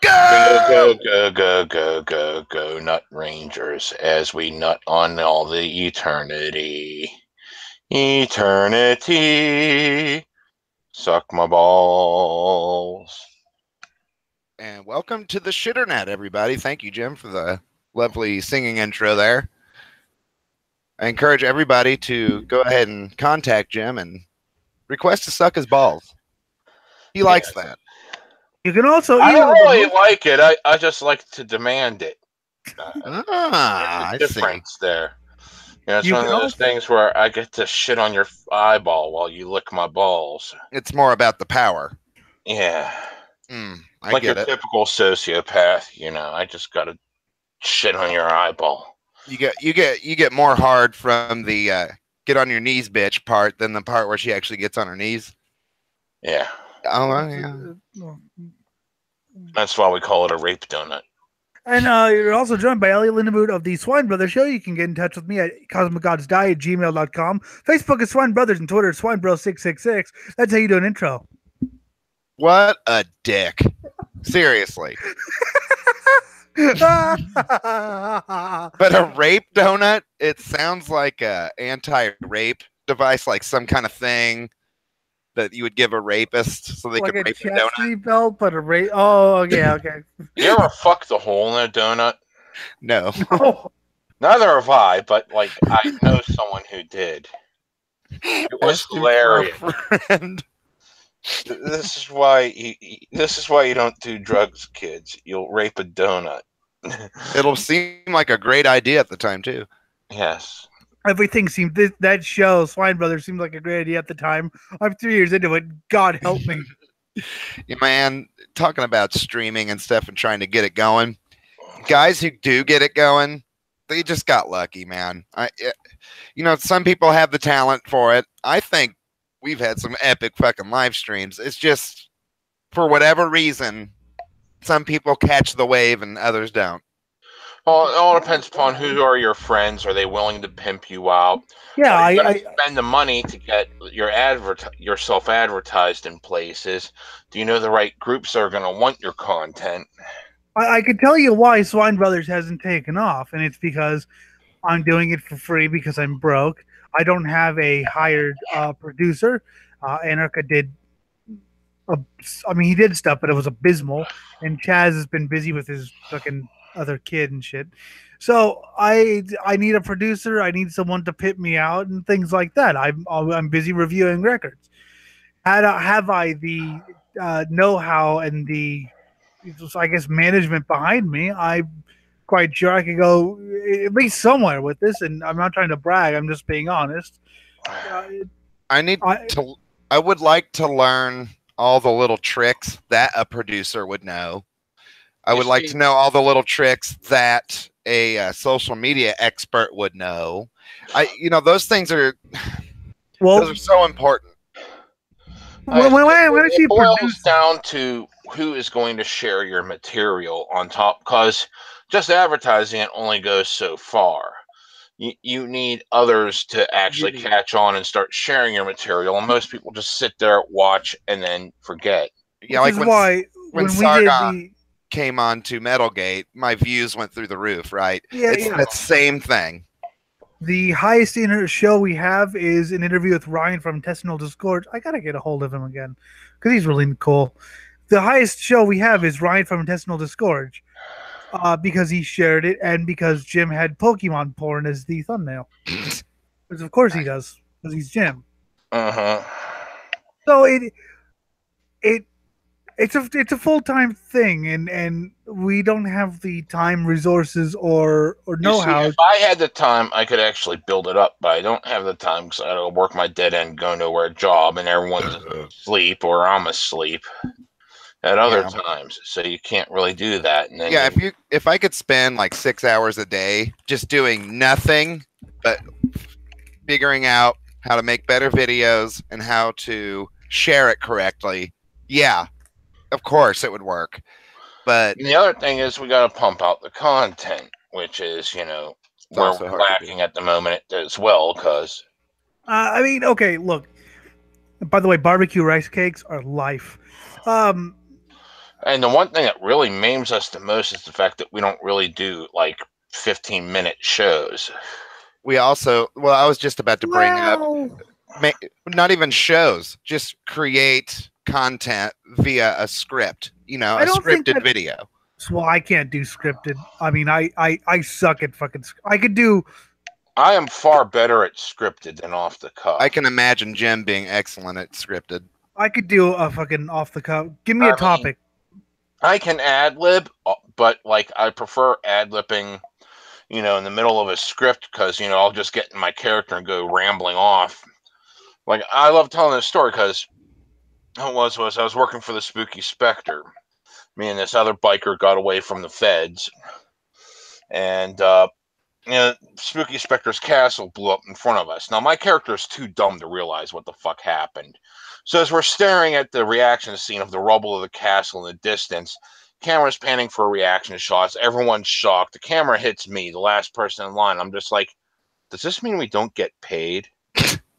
Go, Go! go, go, go, go, go, go, Nut Rangers, as we nut on all the eternity. Eternity. Suck my balls. And welcome to the Shitternet, everybody. Thank you, Jim, for the lovely singing intro there. I encourage everybody to go ahead and contact Jim and request to suck his balls. He likes Yes. that. You can also I email don't really them. like it. I just like to demand it. I There's a see. difference there. It's You one of can those also- things where I get to shit on your eyeball while you lick my balls. It's more about the power. Yeah. I Like get your it. typical sociopath, I just gotta shit on your eyeball. You get more hard from the get on your knees, bitch part than the part where she actually gets on her knees. Yeah. Oh, yeah. That's why we call it a rape donut. And you're also joined by Elliot Lindemood of the Swine Brothers Show. You can get in touch with me at cosmicgodsdie@gmail.com. Facebook is Swine Brothers and Twitter is SwineBro666. That's how you do an intro. What a dick. Seriously. But a rape donut, it sounds like a anti-rape device, like some kind of thing that you would give a rapist so they like could a rape a donut. chastity belt, but a rape. Oh, okay. You ever fuck the hole in a donut? No. Oh, Neither have I, but I know someone who did. It was Ask him for a hilarious. friend. This is why you don't do drugs, kids. You'll rape a donut. It'll seem like a great idea at the time too. Yes. everything seemed that show Swine Brothers seemed like a great idea at the time. I'm 3 years into it. God help me. Yeah, man, talking about streaming and stuff and trying to get it going. Guys who do get it going, they just got lucky, man. Some people have the talent for it. I think we've had some epic fucking live streams. It's just, for whatever reason, some people catch the wave and others don't. Well, it all depends upon who are your friends. Are they willing to pimp you out? Yeah, Are you gonna I spend the money to get yourself advertised in places? Do you know the right groups that are going to want your content? I could tell you why Swine Brothers hasn't taken off, and it's because I'm doing it for free because I'm broke. I don't have a hired producer. Anarcha did. He did stuff, but it was abysmal. And Chaz has been busy with his fucking other kid and shit. So I need a producer. I need someone to pit me out and things like that. I'm busy reviewing records. Have I the know-how and the I guess management behind me? I'm quite sure I could go at least somewhere with this. And I'm not trying to brag. I'm just being honest. I would like to learn all the little tricks that a producer would know. I would like to know all the little tricks that a social media expert would know. Those things are those are so important. It boils down to who is going to share your material on top, because just advertising it only goes so far. You need others to actually catch on and start sharing your material, and most people just sit there, watch, and then forget. Yeah, which like when Sargon came on to Metalgate, my views went through the roof, right? Yeah, it's that same thing. The highest show we have is an interview with Ryan from Intestinal Discord. I gotta get a hold of him again because he's really cool. The highest show we have is Ryan from Intestinal Discord because he shared it and because Jim had Pokemon porn as the thumbnail. Because of course he does, because he's Jim. So it's a full-time thing, and we don't have the time, resources, or know-how. If I had the time, I could actually build it up, but I don't have the time because I gotta work my dead end, go nowhere job, and everyone's asleep or I'm asleep at other times, so you can't really do that. And then if I could spend like 6 hours a day just doing nothing but figuring out how to make better videos and how to share it correctly, of course it would work. But the other thing is we got to pump out the content, which is where we're lacking at the moment as well. Because okay, look. By the way, barbecue rice cakes are life. And the one thing that really maims us the most is the fact that we don't really do like 15-minute shows. We also, well, I was just about to bring up, not even shows, just create content via a script, you know, a scripted video. Well, I can't do scripted. I mean, I suck at fucking. I could do. I am far better at scripted than off the cuff. I can imagine Jim being excellent at scripted. I could do a fucking off the cuff. Give me a topic. I can ad lib, but like I prefer ad libbing, you know, in the middle of a script because you know I'll just get in my character and go rambling off. Like I love telling this story because I was working for the Spooky Spectre. Me and this other biker got away from the feds, and you know, Spooky Spectre's castle blew up in front of us. Now, my character is too dumb to realize what the fuck happened. So as we're staring at the reaction scene of the rubble of the castle in the distance, camera's panning for reaction shots. Everyone's shocked. The camera hits me, the last person in line. I'm just like, does this mean we don't get paid?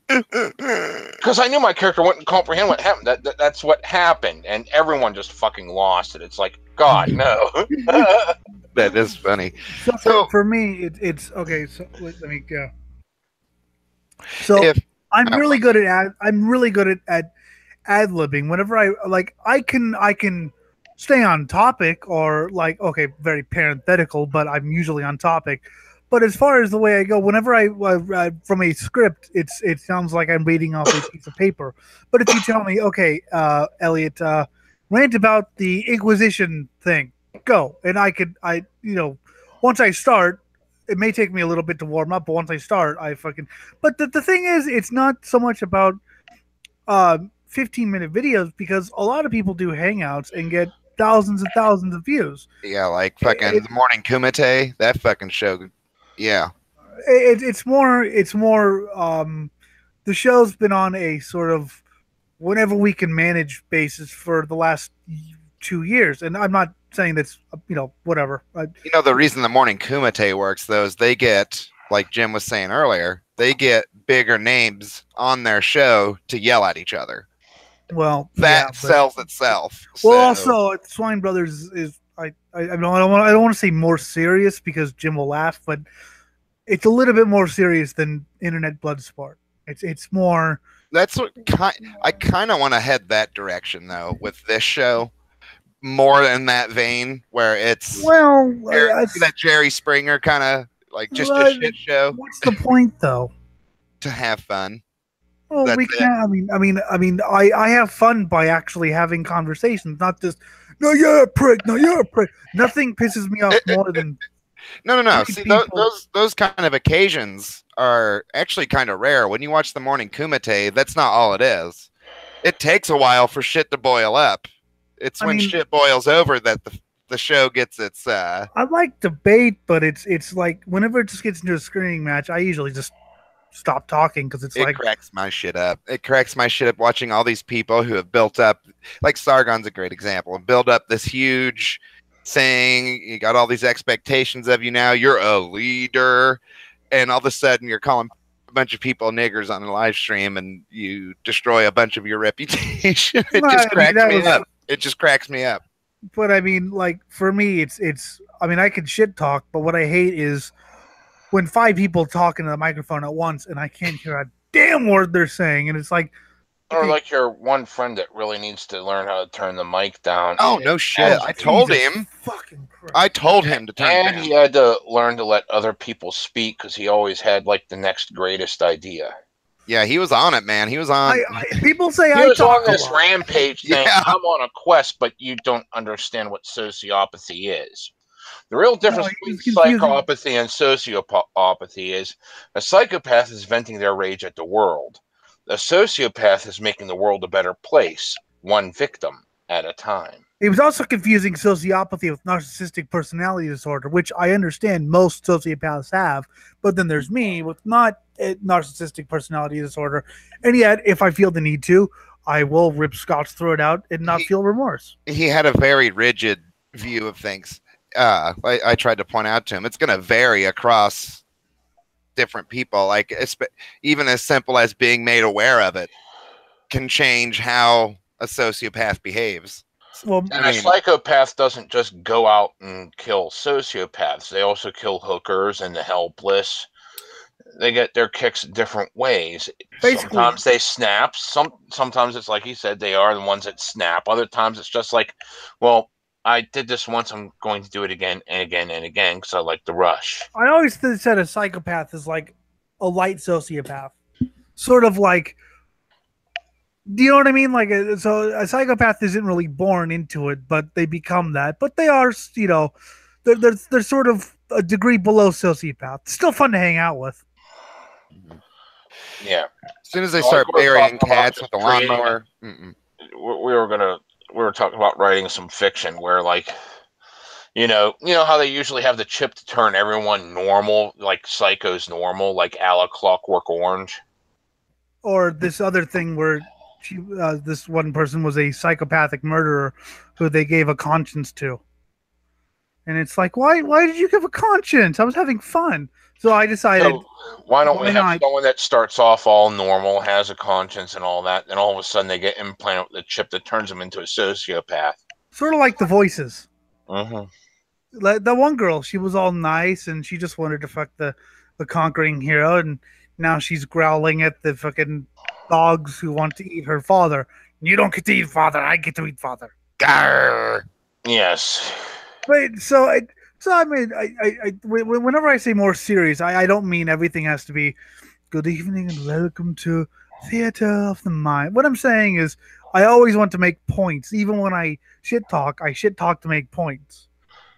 Because I knew my character wouldn't comprehend what happened. That's what happened. And everyone just fucking lost it. It's like, God, no. That is funny. So for me, it's okay. So let me go. So I'm really good at ad libbing. Whenever I can stay on topic or like okay, very parenthetical, but I'm usually on topic. But as far as the way I go, whenever I from a script, it sounds like I'm reading off a piece of paper. But if you tell me, okay, Elliot, rant about the Inquisition thing, go, and once I start, it may take me a little bit to warm up, but once I start, But the thing is, it's not so much about 15-minute videos because a lot of people do Hangouts and get thousands and thousands of views. Yeah, like fucking The Morning Kumite, that fucking show. Yeah, it's more the show's been on a sort of whenever we can manage basis for the last 2 years, and I'm not saying that's whatever. The reason The Morning Kumite works though is they get, like Jim was saying earlier, they get bigger names on their show to yell at each other. Well, that sells itself. Well, also Swine Brothers is I don't want to say more serious because Jim will laugh, but it's a little bit more serious than Internet Bloodsport. It's more. That's what I kind of want to head that direction though with this show, more in that vein where it's that Jerry Springer kind of like just a shit show. What's the point though? To have fun. Well, we can't. I have fun by actually having conversations, not just. No, you're a prick. No, you're a prick. Nothing pisses me off more than. No. See, those kind of occasions are actually kind of rare. When you watch The Morning Kumite, that's not all it is. It takes a while for shit to boil up. It's when shit boils over that the show gets its. I like debate, but it's like whenever it just gets into a screaming match, I usually just stop talking because it cracks my shit up. It cracks my shit up watching all these people who have built up, like Sargon's a great example, build up this huge thing. You got all these expectations of you now. You're a leader, and all of a sudden you're calling a bunch of people niggers on a live stream, and you destroy a bunch of your reputation. It just cracks me up. But I mean, like for me, it's. I mean, I can shit talk, but what I hate is when 5 people talk into the microphone at once and I can't hear a damn word they're saying, and it's like. Or like your one friend that really needs to learn how to turn the mic down. Oh, no shit. I told him. I told him to turn it down. And he had to learn to let other people speak because he always had like the next greatest idea. Yeah, he was on it, man. He was on. People say he was on this rampage thing. Yeah. I'm on a quest, but you don't understand what sociopathy is. The real difference between psychopathy and sociopathy is a psychopath is venting their rage at the world. A sociopath is making the world a better place, one victim at a time. He was also confusing sociopathy with narcissistic personality disorder, which I understand most sociopaths have, but then there's me with not a narcissistic personality disorder. And yet, if I feel the need to, I will rip Scott's throat out and not feel remorse. He had a very rigid view of things. I tried to point out to him, it's going to vary across different people. Like even as simple as being made aware of it can change how a sociopath behaves. Well, And a psychopath doesn't just go out and kill sociopaths. They also kill hookers and the helpless. They get their kicks different ways. Basically, sometimes they snap. Sometimes it's like he said, they are the ones that snap. Other times it's just like, well, I did this once. I'm going to do it again and again and again because I like the rush. I always said a psychopath is like a light sociopath, sort of like. Do you know what I mean? Like, so a psychopath isn't really born into it, but they become that. But they are, you know, they're sort of a degree below sociopath. Still fun to hang out with. Yeah. As soon as they start burying cats with the lawnmower, we were talking about writing some fiction where, like, you know how they usually have the chip to turn everyone normal, like Psycho's normal, like a la Clockwork Orange, or this other thing where this one person was a psychopathic murderer who they gave a conscience to, and it's like, why did you give a conscience? I was having fun. So I decided, so why don't we have someone that starts off all normal, has a conscience and all that, and all of a sudden they get implanted with a chip that turns them into a sociopath? Sort of like The Voices. Mm-hmm. The one girl, she was all nice and she just wanted to fuck the conquering hero, and now she's growling at the fucking dogs who want to eat her father. You don't get to eat father, I get to eat father. Grr. Yes. But so I mean, whenever I say more serious, I don't mean everything has to be good evening and welcome to Theater of the Mind. What I'm saying is, I always want to make points, even when I shit talk to make points.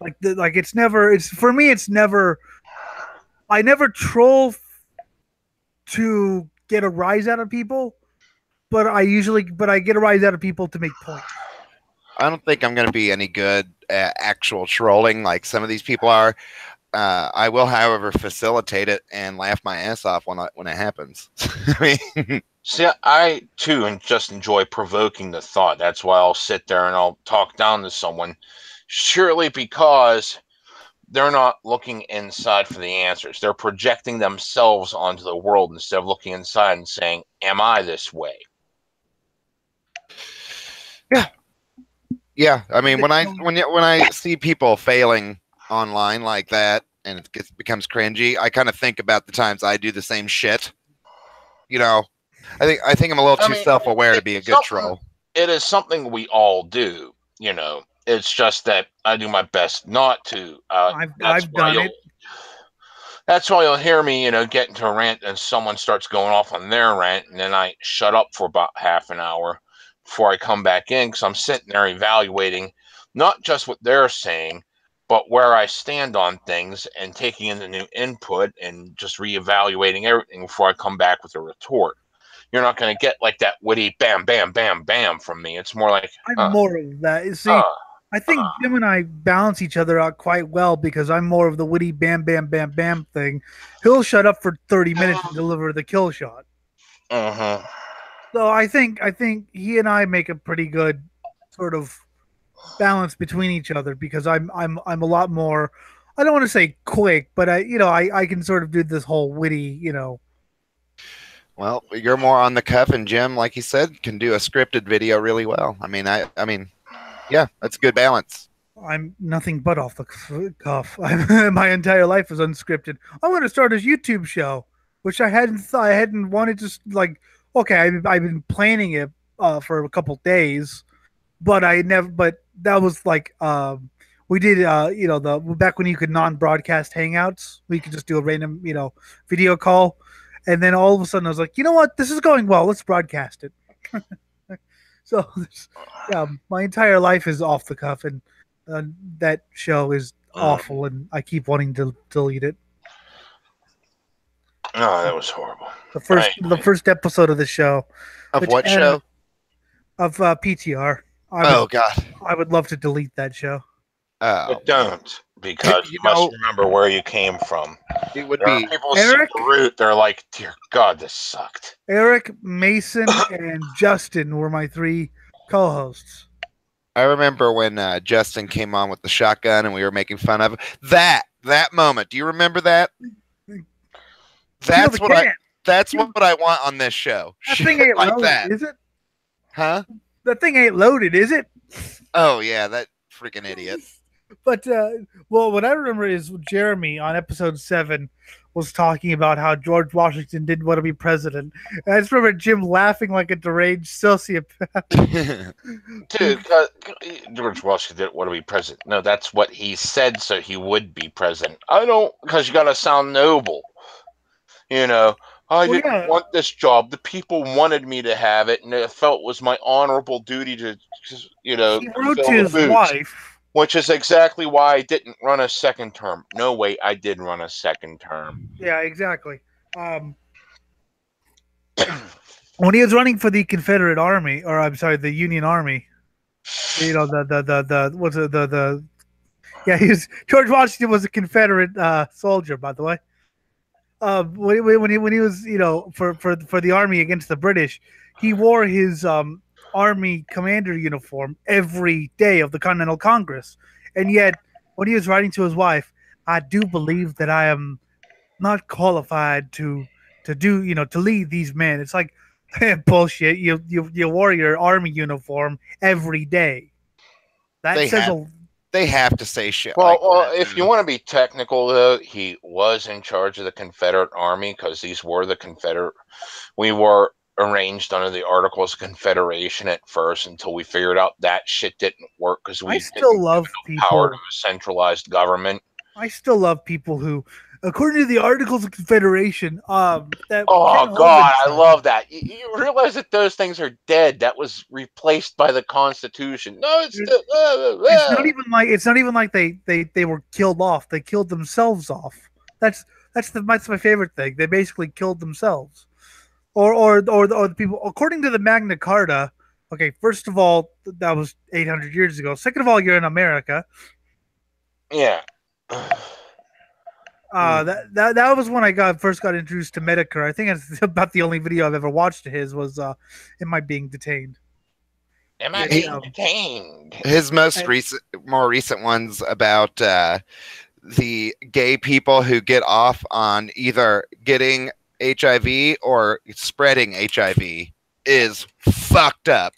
Like it's never. For me. It's never. I never troll to get a rise out of people, but I get a rise out of people to make points. I don't think I'm going to be any good at actual trolling like some of these people are. I will, however, facilitate it and laugh my ass off when it happens. I mean, see, I too just enjoy provoking the thought. That's why I'll sit there and I'll talk down to someone, surely because they're not looking inside for the answers. They're projecting themselves onto the world instead of looking inside and saying, "Am I this way?" Yeah. Yeah, I mean, when I see people failing online like that and it becomes cringy, I kind of think about the times I do the same shit. You know, I think I'm a little too self-aware to be a good troll. It is something we all do. You know, it's just that I do my best not to. I've done it. That's why you'll hear me, get into a rant and someone starts going off on their rant, and then I shut up for about half an hour before I come back in, because I'm sitting there evaluating not just what they're saying, but where I stand on things and taking in the new input and just reevaluating everything before I come back with a retort. You're not going to get like that witty bam, bam, bam, bam from me. It's more like I'm more of that. You see, I think Jim and I balance each other out quite well because I'm more of the witty bam, bam, bam, bam thing. He'll shut up for 30 minutes and deliver the kill shot. So I think he and I make a pretty good sort of balance between each other because I'm a lot more. I don't want to say quick, but I can sort of do this whole witty. Well, you're more on the cuff, and Jim, like you said, can do a scripted video really well. I mean, yeah, that's a good balance. I'm nothing but off the cuff. My entire life is unscripted. I want to start a YouTube show, which I hadn't wanted to like. Okay, I've been planning it for a couple days, but I never. But that was like we did. The back when you could non-broadcast hangouts, we could just do a random video call, and then all of a sudden I was like, you know what, this is going well. Let's broadcast it. So yeah, my entire life is off the cuff, and that show is awful, and I keep wanting to delete it. Oh, that was horrible. The first episode of the show. Of what show? Of PTR. God. I would love to delete that show. But don't, because you must remember where you came from. It would be people Eric. The root, they're like, dear God, this sucked. Eric, Mason, and Justin were my 3 co-hosts. I remember when Justin came on with the shotgun and we were making fun of that moment. Do you remember that? That's what I want on this show. That thing ain't like loaded, that. Is it? Huh? That thing ain't loaded, is it? Oh yeah, that freaking idiot. But well, what I remember is Jeremy on episode 7 was talking about how George Washington didn't want to be president. And I just remember Jim laughing like a deranged sociopath. Dude, George Washington didn't want to be president. No, that's what he said, so he would be president. I don't, because you got to sound noble. You know, I Well, didn't yeah. want this job. The people wanted me to have it, and it felt was my honorable duty to, He wrote to fill the his boots. wife. Which is exactly why I didn't run a second term. No, wait, I did run a second term. Yeah, exactly. When he was running for the Confederate Army, or I'm sorry, the Union Army, you know, what's the yeah, George Washington was a Confederate soldier, by the way. When he was, you know, for the army against the British, he wore his army commander uniform every day of the Continental Congress, and yet when he was writing to his wife, I do believe that I am not qualified to do, you know, to lead these men. It's like bullshit. You wore your army uniform every day. That They says have- They have to say shit Well, like that. if you want to be technical, though, he was in charge of the Confederate Army because these were the Confederate. We were arranged under the Articles of Confederation at first until we figured out that shit didn't work because we I still didn't love have power to people. a centralized government. I still love people who, according to the Articles of Confederation, that Oh Ken God, I Hovind love that. You realize that those things are dead. That was replaced by the Constitution. No, it's still. It's not even like they were killed off. They killed themselves off. That's my favorite thing. They basically killed themselves, or the people according to the Magna Carta. Okay, first of all, that was 800 years ago. Second of all, you're in America. Yeah. That was when I first got introduced to Medicare. I think it's about the only video I've ever watched of his was "Am I Being Detained?" Am I being detained? His more recent ones about the gay people who get off on either getting HIV or spreading HIV is fucked up.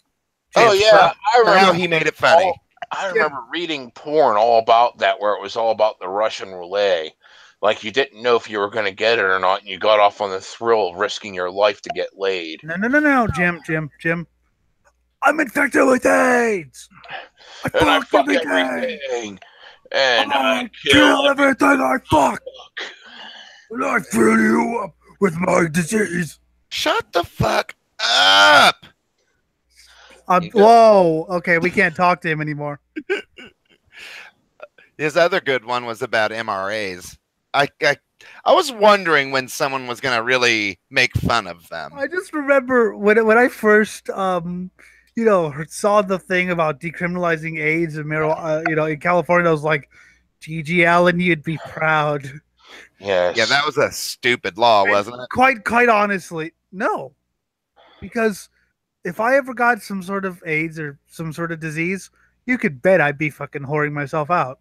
Oh yeah, I remember how he made it funny. I remember reading porn all about that, where it was all about the Russian roulette. Like you didn't know if you were going to get it or not, and you got off on the thrill of risking your life to get laid. No, Jim. I'm infected with AIDS. I fuck everything. And I kill everything I fuck. And I fill you up with my disease. Shut the fuck up. Whoa. Okay, we can't talk to him anymore. His other good one was about MRAs. I was wondering when someone was going to really make fun of them. I just remember when I first, saw the thing about decriminalizing AIDS and marijuana, in California. I was like, G.G. Allen, you'd be proud. Yes. Yeah, that was a stupid law, wasn't it? Quite honestly, no. Because if I ever got some sort of AIDS or some sort of disease, you could bet I'd be fucking whoring myself out.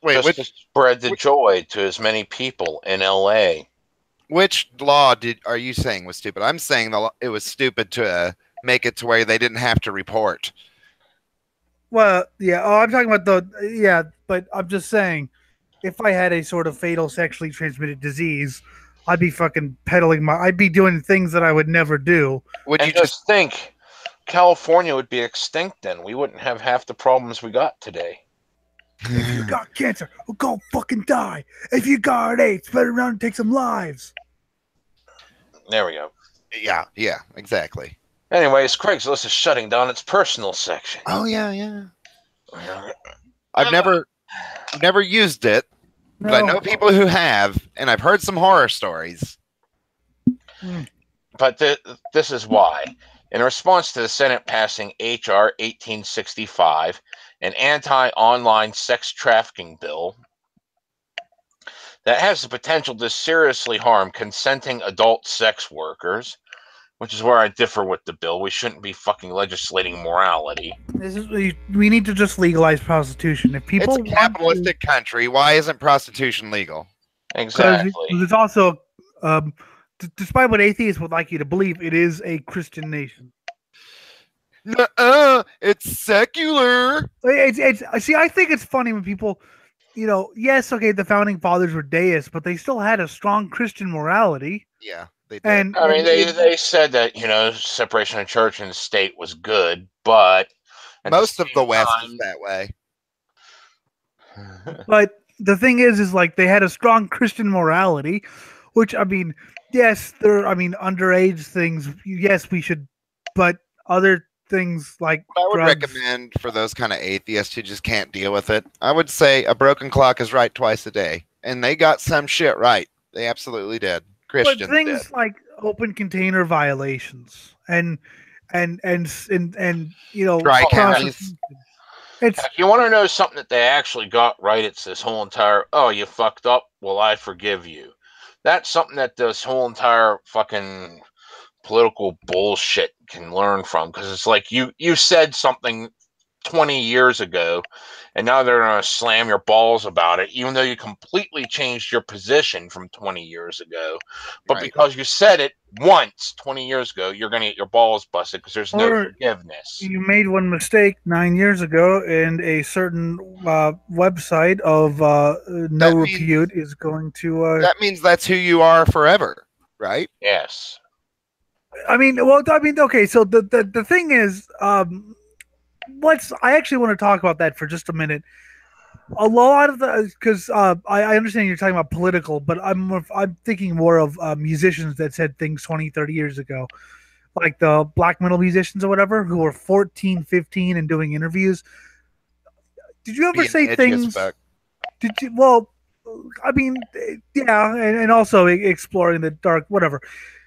Wait, just to spread the joy to as many people in LA. Which law are you saying was stupid? I'm saying it was stupid to make it to where they didn't have to report. Well, yeah. Oh, I'm talking about but I'm just saying, if I had a sort of fatal sexually transmitted disease, I'd be fucking I'd be doing things that I would never do. Would you just think California would be extinct then? We wouldn't have half the problems we got today. If you got cancer, go fucking die. If you got AIDS, better run and take some lives. There we go. Yeah, exactly. Anyways, Craigslist is shutting down its personal section. Oh yeah. I've never used it, but I know people who have, and I've heard some horror stories. But this is why. In response to the Senate passing H.R. 1865, an anti-online sex trafficking bill that has the potential to seriously harm consenting adult sex workers, which is where I differ with the bill. We shouldn't be fucking legislating morality. We need to just legalize prostitution. If people, it's a capitalistic country. Why isn't prostitution legal? Exactly. It's also, despite what atheists would like you to believe, it is a Christian nation. Nuh-uh, it's secular. It's see, I think it's funny when people, yes, okay, the founding fathers were deists, but they still had a strong Christian morality. Yeah, they did. And I mean, they said that separation of church and state was good, but most of the West is that way. But the thing is like they had a strong Christian morality, which I mean, yes, underage things. Yes, we should, but other things like I would drugs, recommend for those kind of atheists who just can't deal with it. I would say a broken clock is right twice a day, and they got some shit right. They absolutely did. Christians but things did. like open container violations and Dry counties. If you want to know something that they actually got right, it's this whole entire, oh, you fucked up, well, I forgive you. That's something that this whole entire fucking political bullshit can learn from, because it's like you said something 20 years ago, and now they're going to slam your balls about it, even though you completely changed your position from 20 years ago. But because you said it once 20 years ago, you're going to get your balls busted because there's no forgiveness. You made one mistake 9 years ago, and a certain website of no repute is going to. That means that's who you are forever, right? Yes. Okay. So the thing is, I actually want to talk about that for just a minute. A lot of because I understand you're talking about political, but I'm thinking more of musicians that said things 20, 30 years ago, like the black metal musicians or whatever, who were 14, 15 and doing interviews. Did you ever say things? Did you? Well, I mean, yeah, and also exploring the dark, whatever.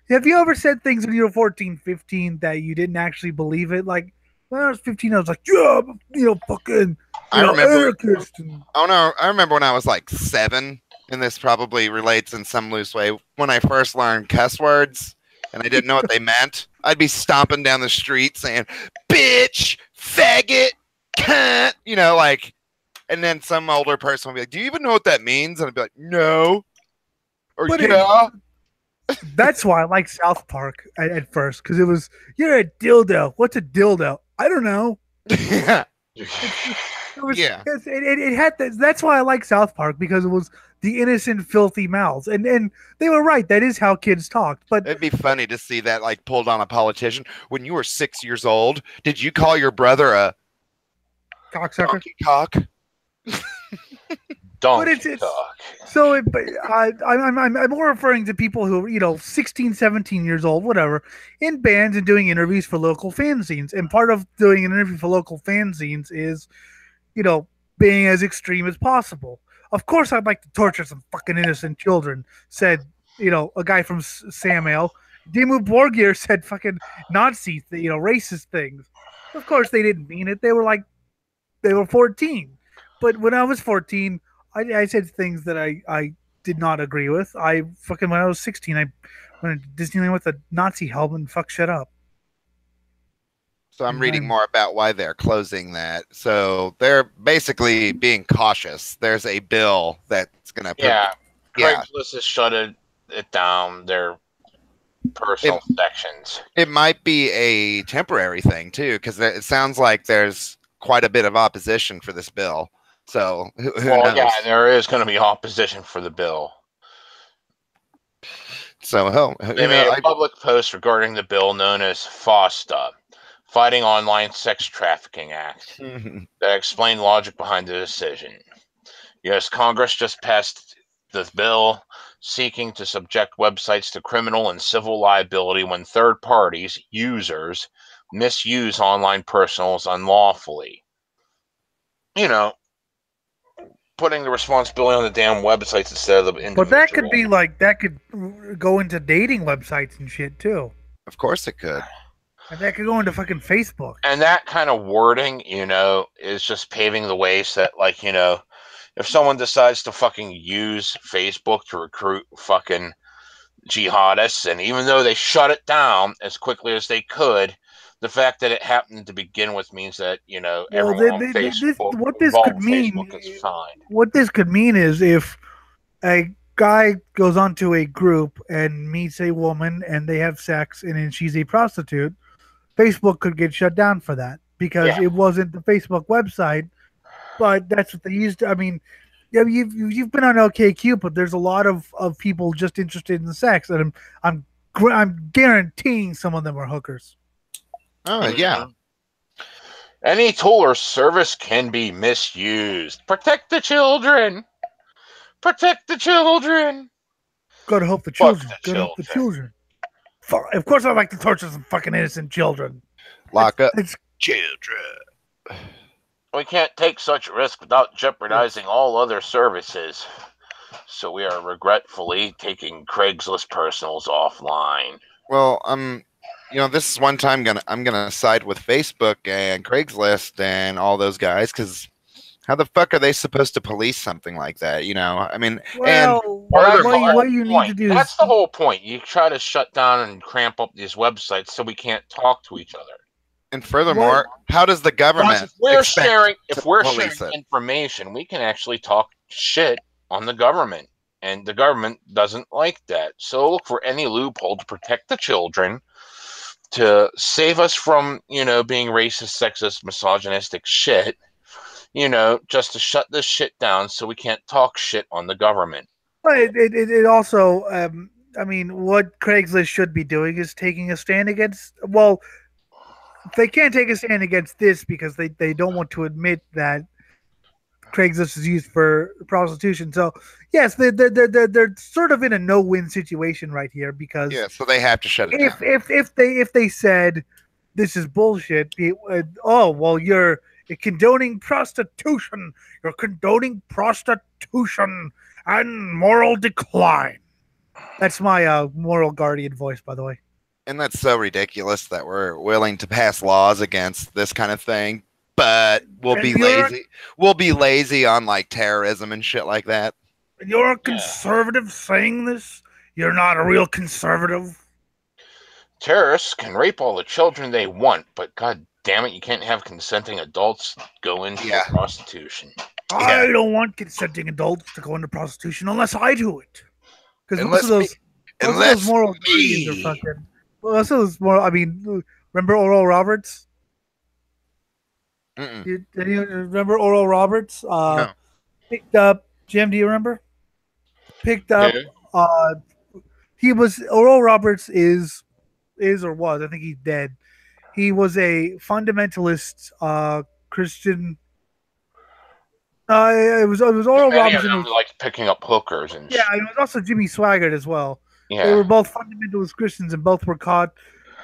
Have you ever said things when you were 14, 15 that you didn't actually believe it? Like, when I was 15, I was like, yeah, fucking, I remember. Oh no, I remember when I was like 7, and this probably relates in some loose way. When I first learned cuss words, and I didn't know what they meant, I'd be stomping down the street saying, "Bitch, faggot, cunt," and then some older person would be like, "Do you even know what that means?" And I'd be like, "No," or "Yeah." That's why I like South Park at first, because it was, "You're a dildo. What's a dildo? I don't know." Yeah. It had that's why I like South Park, because it was the innocent, filthy mouths, and they were right. That is how kids talked. But it'd be funny to see that pulled on a politician. When you were 6 years old, did you call your brother a cocksucker? Cock. Donkey cock. So, I'm more referring to people who 16, 17 years old, whatever, in bands and doing interviews for local fanzines. And part of doing an interview for local fanzines is, being as extreme as possible. Of course, I'd like to torture some fucking innocent children, said, a guy from Sam Ale. Dimmu Borgir said fucking Nazi, racist things. Of course, they didn't mean it. They were 14. But when I was 14, I said things that I did not agree with. When I was 16, I went to Disneyland with a Nazi helmet and fuck shit up. So I'm reading more about why they're closing that. So they're basically being cautious. There's a bill that's going to... Craigslist has shut it down, their personal sections. It might be a temporary thing, too, because it sounds like there's quite a bit of opposition for this bill. So who knows? Yeah, there is going to be opposition for the bill. So they made a public post regarding the bill known as FOSTA, Fighting Online Sex Trafficking Act, that explained logic behind the decision. U.S. Congress just passed the bill seeking to subject websites to criminal and civil liability when third parties, users, misuse online personals unlawfully. Putting the responsibility on the damn websites instead of the individual. But that could be that could go into dating websites and shit too. Of course it could. And that could go into fucking Facebook. And that kind of wording, is just paving the way so that, if someone decides to fucking use Facebook to recruit fucking jihadists, and even though they shut it down as quickly as they could, the fact that it happened to begin with means that, everyone on Facebook, what this could mean, is fine. What this could mean is if a guy goes onto a group and meets a woman and they have sex and then she's a prostitute, Facebook could get shut down for that because Yeah. it wasn't the Facebook website, but that's what they used. I mean, yeah, you've been on OKQ, but there's a lot of people just interested in sex, and I'm guaranteeing some of them are hookers. Oh yeah. Any tool or service can be misused. Protect the children. Protect the children. Gotta help the Fuck children. the Gotta help the children. children. Of course, I like to torture some fucking innocent children. Lock up It's children. We can't take such risk without jeopardizing all other services. So we are regretfully taking Craigslist personals offline. Well, this is one time I'm gonna side with Facebook and Craigslist and all those guys because how the fuck are they supposed to police something like that? I mean, and Well, what you need to do that's is the whole point. You try to shut down and cramp up these websites so we can't talk to each other. and furthermore, how does the government If we're expect sharing police it? information, we can actually talk shit on the government, and the government doesn't like that. So look for any loophole to protect the children, to save us from being racist, sexist, misogynistic shit. Just to shut this shit down so we can't talk shit on the government. But it also, I mean, what Craigslist should be doing is taking a stand against. Well, they can't take a stand against this because they don't want to admit that Craigslist is used for prostitution. So yes, they're sort of in a no-win situation right here because so they have to shut it down. If they said this is bullshit, you're condoning prostitution. You're condoning prostitution and moral decline. That's my moral guardian voice, by the way. And that's so ridiculous that we're willing to pass laws against this kind of thing, but we'll be lazy. We'll be lazy on like terrorism and shit like that. You're a conservative saying this? You're not a real conservative. Terrorists can rape all the children they want, but god damn it, you can't have consenting adults go into prostitution. I don't want consenting adults to go into prostitution unless I do it. Because most of those moral guardians are fucking. Most of those moral. I mean, remember Oral Roberts? Did you remember Oral Roberts? No. Picked up. Jim, do you remember? Picked up. He was Oral Roberts is or was, I think he's dead. He was a fundamentalist Christian. It was Oral Roberts. Many of them like picking up hookers and it was also Jimmy Swaggart as well. Yeah. They were both fundamentalist Christians and both were caught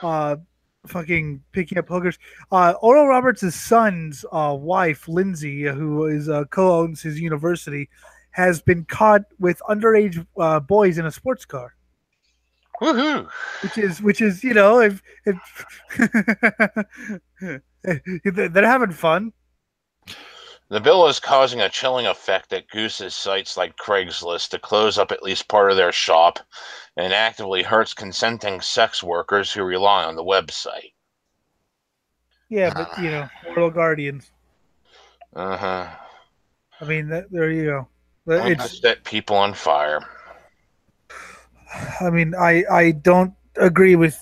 fucking picking up hookers. Oral Roberts' son's wife, Lindsay, who is co-owns his university, has been caught with underage boys in a sports car. Woohoo! Which is if they're having fun. The bill is causing a chilling effect that gooses sites like Craigslist to close up at least part of their shop and actively hurts consenting sex workers who rely on the website. Yeah, but moral guardians. I mean, there you go. It's set people on fire. I mean, I don't agree with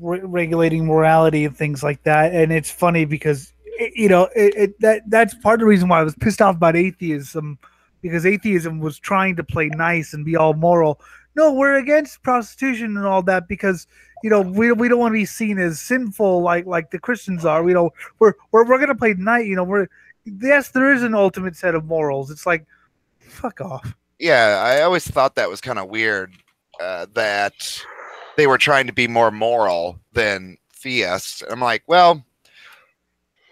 regulating morality and things like that, and it's funny because that's part of the reason why I was pissed off about atheism, because atheism was trying to play nice and be all moral. No, we're against prostitution and all that because we don't want to be seen as sinful like the Christians are. We're gonna play nice. Yes, there is an ultimate set of morals. It's like, fuck off. Yeah, I always thought that was kind of weird that they were trying to be more moral than theists. I'm like, well,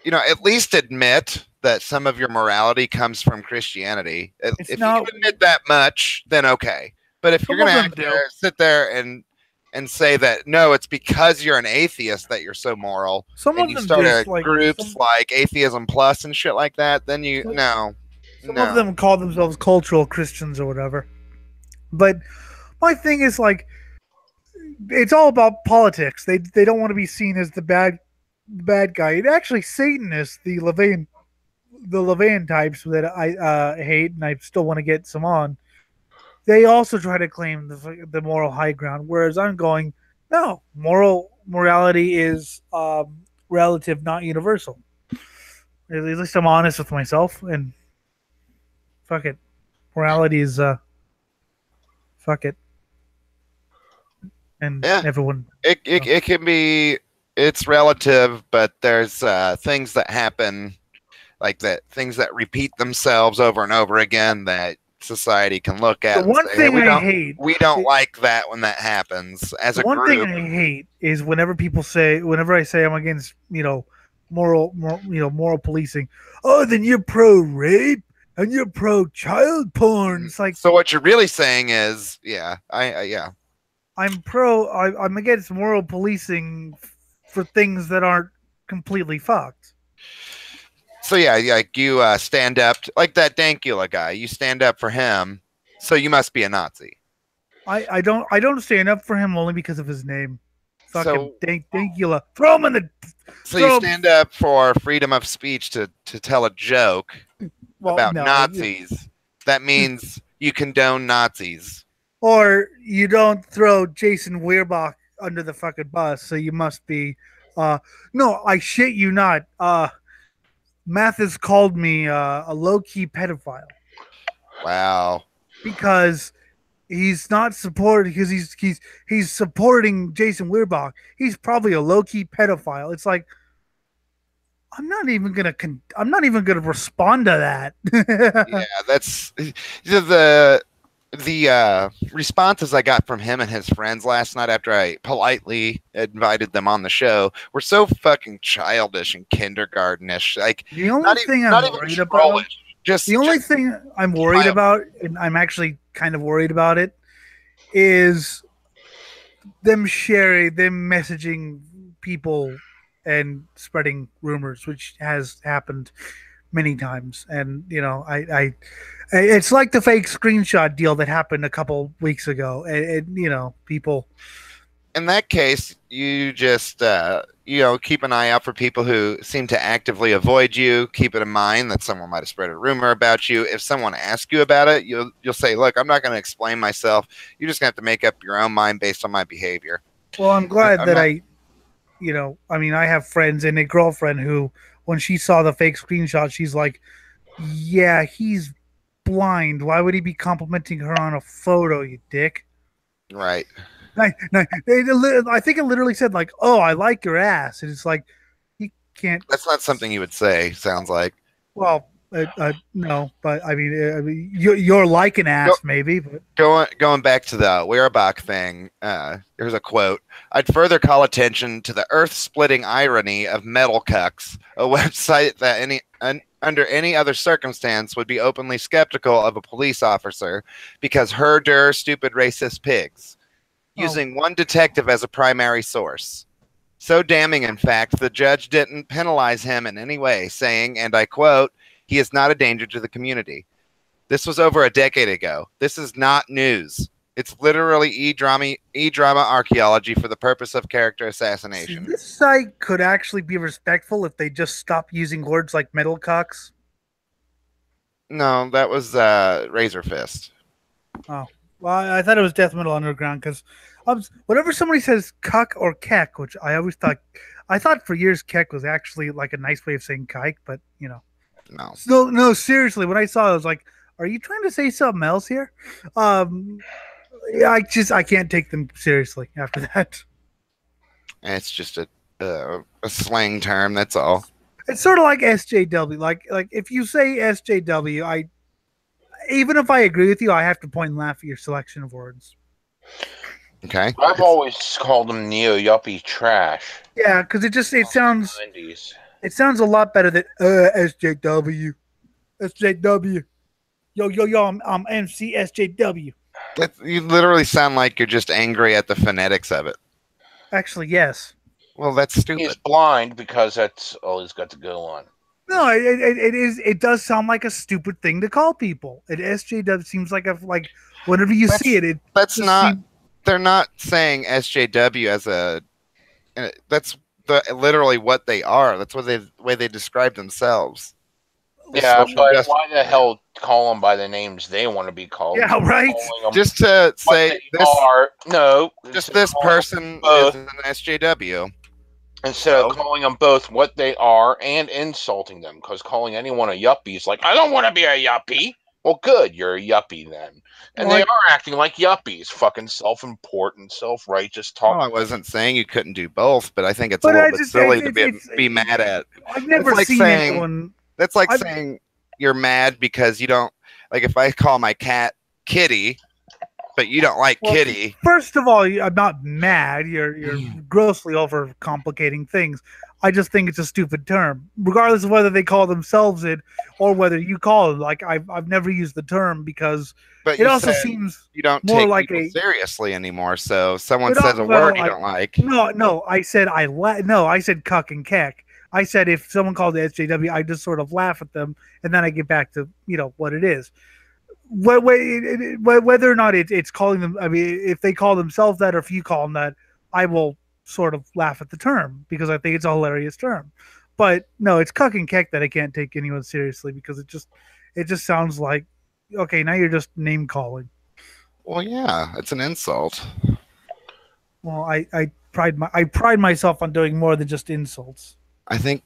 at least admit that some of your morality comes from Christianity. If you can admit that much, then okay. But if you're going to sit there and say that, no, it's because you're an atheist that you're so moral, and you start groups like Atheism Plus and shit like that, then Some of them call themselves cultural Christians or whatever. But my thing is it's all about politics. They don't want to be seen as the bad guy. And actually, Satanists, the Levian types that I hate and I still want to get some on, they also try to claim the moral high ground. Whereas I'm going, no, moral morality is relative, not universal. At least I'm honest with myself, and fuck it. Morality is fuck it, and Yeah, everyone. it can be. It's relative, but there's things that happen like that, things that repeat themselves over and over again that society can look at The and one say, hey, thing I hate. we don't like that when that happens as The a one thing group. I hate is whenever I say I'm against, moral policing. Oh, then you're pro rape and you're pro child porn. It's like, So what you're really saying is, yeah, yeah. I'm against moral policing for things that aren't completely fucked. So yeah, like you stand up like that Dankula guy. You stand up for him, so you must be a Nazi. I don't stand up for him only because of his name. Fucking So Dankula. Throw him in the. So you stand up for freedom of speech to tell a joke about Nazis. That means you condone Nazis. Or you don't throw Jason Werbach under the fucking bus, so you must be no, I shit you not. Mathis called me a low-key pedophile. Wow. Because he's not supported because he's supporting Jason Werbach. He's probably a low-key pedophile. It's like I'm not even gonna respond to that. Yeah, that's the responses I got from him and his friends last night after I politely invited them on the show were so fucking childish and kindergartenish. Like the only thing I'm worried about, and I'm actually kind of worried about it, is them messaging people and spreading rumors, which has happened many times. And it's like the fake screenshot deal that happened a couple weeks ago. And people. In that case, you just keep an eye out for people who seem to actively avoid you. Keep it in mind that someone might have spread a rumor about you. If someone asks you about it, you'll say, "Look, I'm not going to explain myself. You're just going to have to make up your own mind based on my behavior." Well, I'm glad that I have friends and a girlfriend who, when she saw the fake screenshot, she's like, "Yeah, he's blind. Why would he be complimenting her on a photo, you dick?" Right. I think it literally said like, "Oh, I like your ass," and it's like, you can't. That's not something you would say. Sounds like. Well, no, but I mean, you're like an ass, maybe. But going back to the Werbach thing, here's a quote: "I'd further call attention to the earth-splitting irony of Metal Cucks, a website that under any other circumstance would be openly skeptical of a police officer because her stupid racist pigs." Using one detective as a primary source. So damning, in fact, the judge didn't penalize him in any way, saying, and I quote, "He is not a danger to the community." This was over a decade ago. This is not news. It's literally e-drama archaeology for the purpose of character assassination. See, this site could actually be respectful if they just stopped using words like metal cocks. No, that was Razor Fist. Oh. Well, I thought it was Death Metal Underground because whenever somebody says cuck or keck, which I thought for years keck was actually like a nice way of saying kike, but no, seriously, when I saw it, I was like, are you trying to say something else here? I can't take them seriously after that. It's just a slang term, that's all. It's sort of like SJW. Like if you say SJW, even if I agree with you, I have to point and laugh at your selection of words. Okay. I've always called them neo yuppie trash. Yeah, because it sounds 90s. It sounds a lot better than SJW. SJW. Yo, I'm MC SJW. You literally sound like you're just angry at the phonetics of it. Actually, yes. Well, that's stupid. He's blind because that's all he's got to go on. No, it is. It does sound like a stupid thing to call people. It SJW seems like whenever you see it. That's not. They're not saying SJW as a. That's literally what they are. That's what the way they describe themselves. Yeah, social but justice. why the hell call them by the names they want to be called? Yeah, right. Calling them Just to what say they this, are. No, just instead of this calling them person both, is an SJW. instead of So calling them both what they are and insulting them, because calling anyone a yuppie is like, I don't want to be a yuppie. Well, good, you're a yuppie then. And they Like, are acting like yuppies, fucking self-important, self-righteous talk. well, I wasn't saying you couldn't do both, but I think it's a but little I bit just silly to be mad at. I've It's never like seen saying anyone. that's like I've- saying you're mad because you don't like if I call my cat Kitty, but you don't like Well, Kitty. First of all, I'm not mad. You're grossly overcomplicating things. I just think it's a stupid term, regardless of whether they call themselves it or whether you call it. Like I've never used the term because But it you also said seems you don't more take like people a. seriously anymore. So someone It says al- a well, word you don't like. No. I said no. I said cuck and keck. I said if someone called the SJW, I just sort of laugh at them and then I get back to what it is. Whether or not it's calling them, I mean, if they call themselves that or if you call them that, I will sort of laugh at the term because I think it's a hilarious term. But no, it's cuck and keck that I can't take anyone seriously because it just sounds like okay, now you're just name calling. Well, yeah, it's an insult. Well, I pride myself on doing more than just insults. I think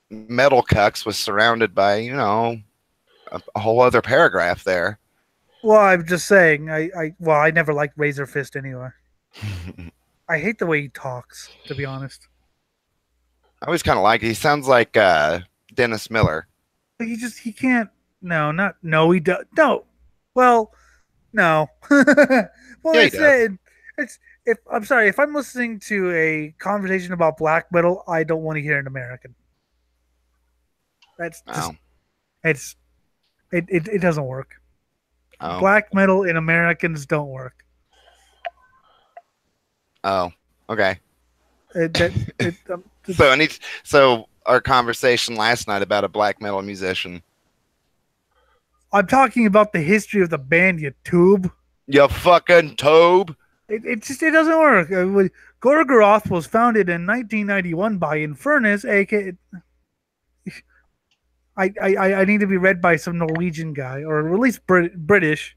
Metal Cucks was surrounded by a whole other paragraph there. Well, I'm just saying, I never liked Razor Fist anyway. I hate the way he talks, to be honest. I always kind of like it. He sounds like Dennis Miller. He can't. No, he does. No. Well, no. Well, Yeah, he does. it's, if I'm sorry, if I'm listening to a conversation about black metal, I don't want to hear an American. That's just, Oh, it's, it doesn't work. oh, Black metal in Americans don't work. oh. Okay. It, that, it, So our conversation last night about a black metal musician. I'm talking about the history of the band, you tube. You fucking Tobe. It doesn't work. Gorgoroth was founded in 1991 by Infernus, aka. I need to be read by some Norwegian guy or at least British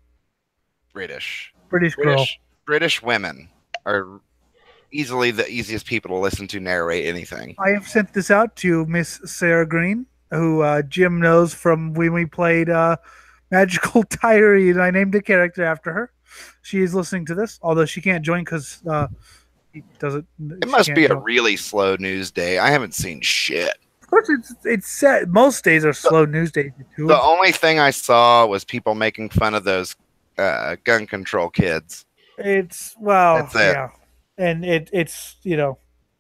girl. British women are easily the easiest people to listen to narrate anything. I have sent this out to Miss Sarah Green, who Jim knows from when we played Magical Diary, and I named a character after her. She is listening to this, although she can't join because he doesn't. It must be a really slow news day. I haven't seen shit. Of course, it's set. Most days are slow news days. Too. The only thing I saw was people making fun of those gun control kids. That's it. Yeah, and it's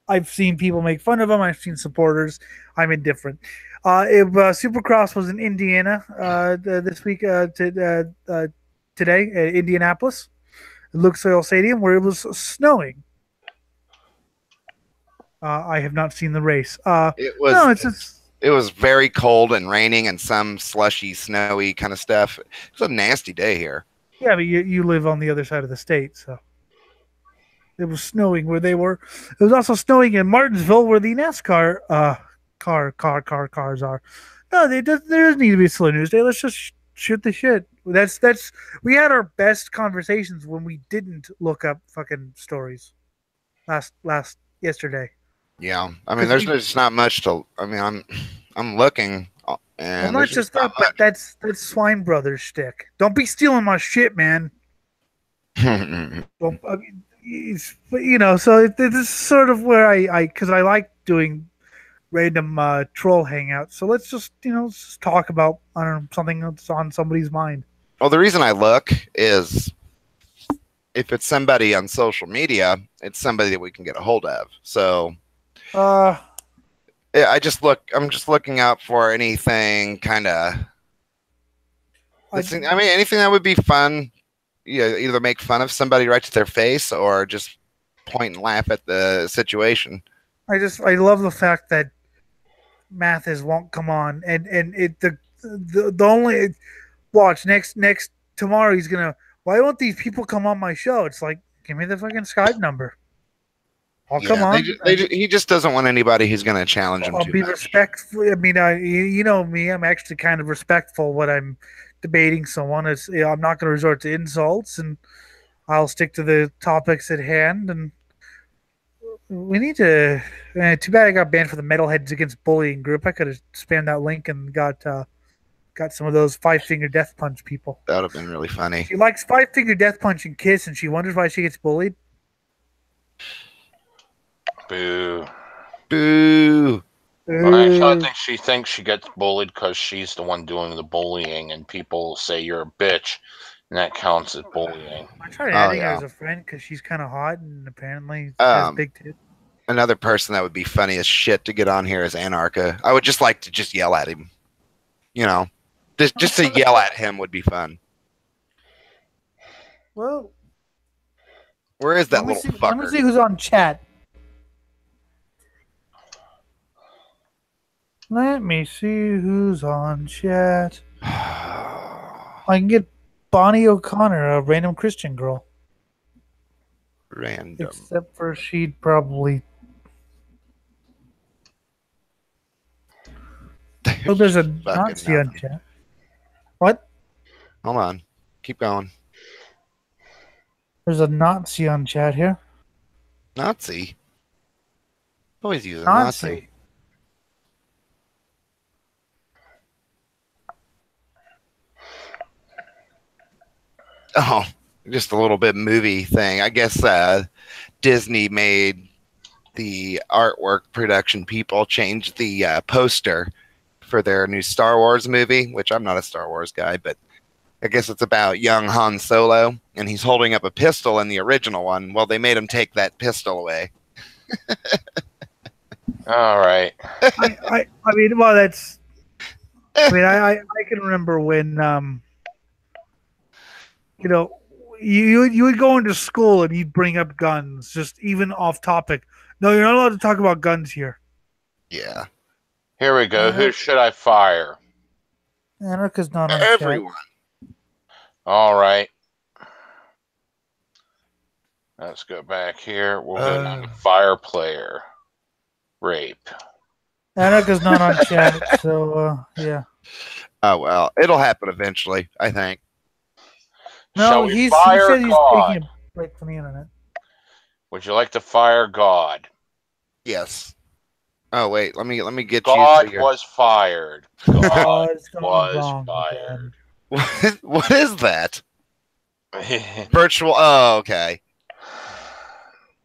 I've seen people make fun of them. I've seen supporters. I'm indifferent. If Supercross was in Indiana this week today at Indianapolis, Lucas Oil Stadium, where it was snowing. I have not seen the race. It was. No, it's just. It was very cold and raining and some slushy, snowy kind of stuff. It was a nasty day here. Yeah, but you live on the other side of the state, so it was snowing where they were. It was also snowing in Martinsville, where the NASCAR cars are. No, there doesn't need to be a slow news day. Let's just shoot the shit. That's we had our best conversations when we didn't look up fucking stories last yesterday. Yeah, I mean, there's just not much to. I mean, I'm looking, and well, not just that, but that's Swine Brothers shtick. Don't be stealing my shit, man. Well, I mean, so this is sort of where I because I like doing random troll hangouts. So let's just just talk about something that's on somebody's mind. Well, the reason I look is if it's somebody on social media, it's somebody that we can get a hold of. So. Yeah, I'm just looking out for anything kind of. I mean, anything that would be fun. Either make fun of somebody right to their face, or just point and laugh at the situation. I love the fact that Mathis won't come on, and the only watch next tomorrow he's gonna. Why won't these people come on my show? It's like, give me the fucking Skype number. Oh, come on. He just doesn't want anybody who's going to challenge him I'll too be much. respectful. I mean, you know me. I'm actually kind of respectful when I'm debating someone. I'm not going to resort to insults, and I'll stick to the topics at hand. And we need to. Too bad I got banned for the Metalheads Against Bullying group. I could have spammed that link and got some of those 5-finger death punch people. That would have been really funny. She likes 5-finger death punch and kiss, and she wonders why she gets bullied. Boo. Boo. I think she thinks she gets bullied because she's the one doing the bullying, and people say you're a bitch, and that counts as bullying. I tried adding her as a friend because she's kind of hot and apparently has big tits. Another person that would be funny as shit to get on here is Anarcha. I would just like to just yell at him. You know, just to yell at him would be fun. Well, where is that little fucker? Let me see who's on chat. Let me see who's on chat. I can get Bonnie O'Connor, a random Christian girl. Random. Except for she'd probably. Oh, there's a Nazi on chat. What? Hold on. Keep going. There's a Nazi on chat here. Nazi? Always use a Nazi. Oh, just a little bit movie thing. I guess Disney made the artwork production people change the poster for their new Star Wars movie, which I'm not a Star Wars guy, but I guess it's about young Han Solo, and he's holding up a pistol in the original one. Well, they made him take that pistol away. All right. I mean, well, that's. I mean, I can remember when you know, you would go into school and you'd bring up guns, just even off topic. No, you're not allowed to talk about guns here. Yeah. Here we go. Who should I fire? Anarcha's not on everyone. Chat. All right. Let's go back here. We'll go down to fire player. Rape. Anarcha's not on chat, so yeah. Oh well, it'll happen eventually, I think. No, he said he's taking a break from the internet. Would you like to fire God? Yes. Oh wait, let me get God you. God was fired. God was fired. What is that? Virtual. Oh, okay.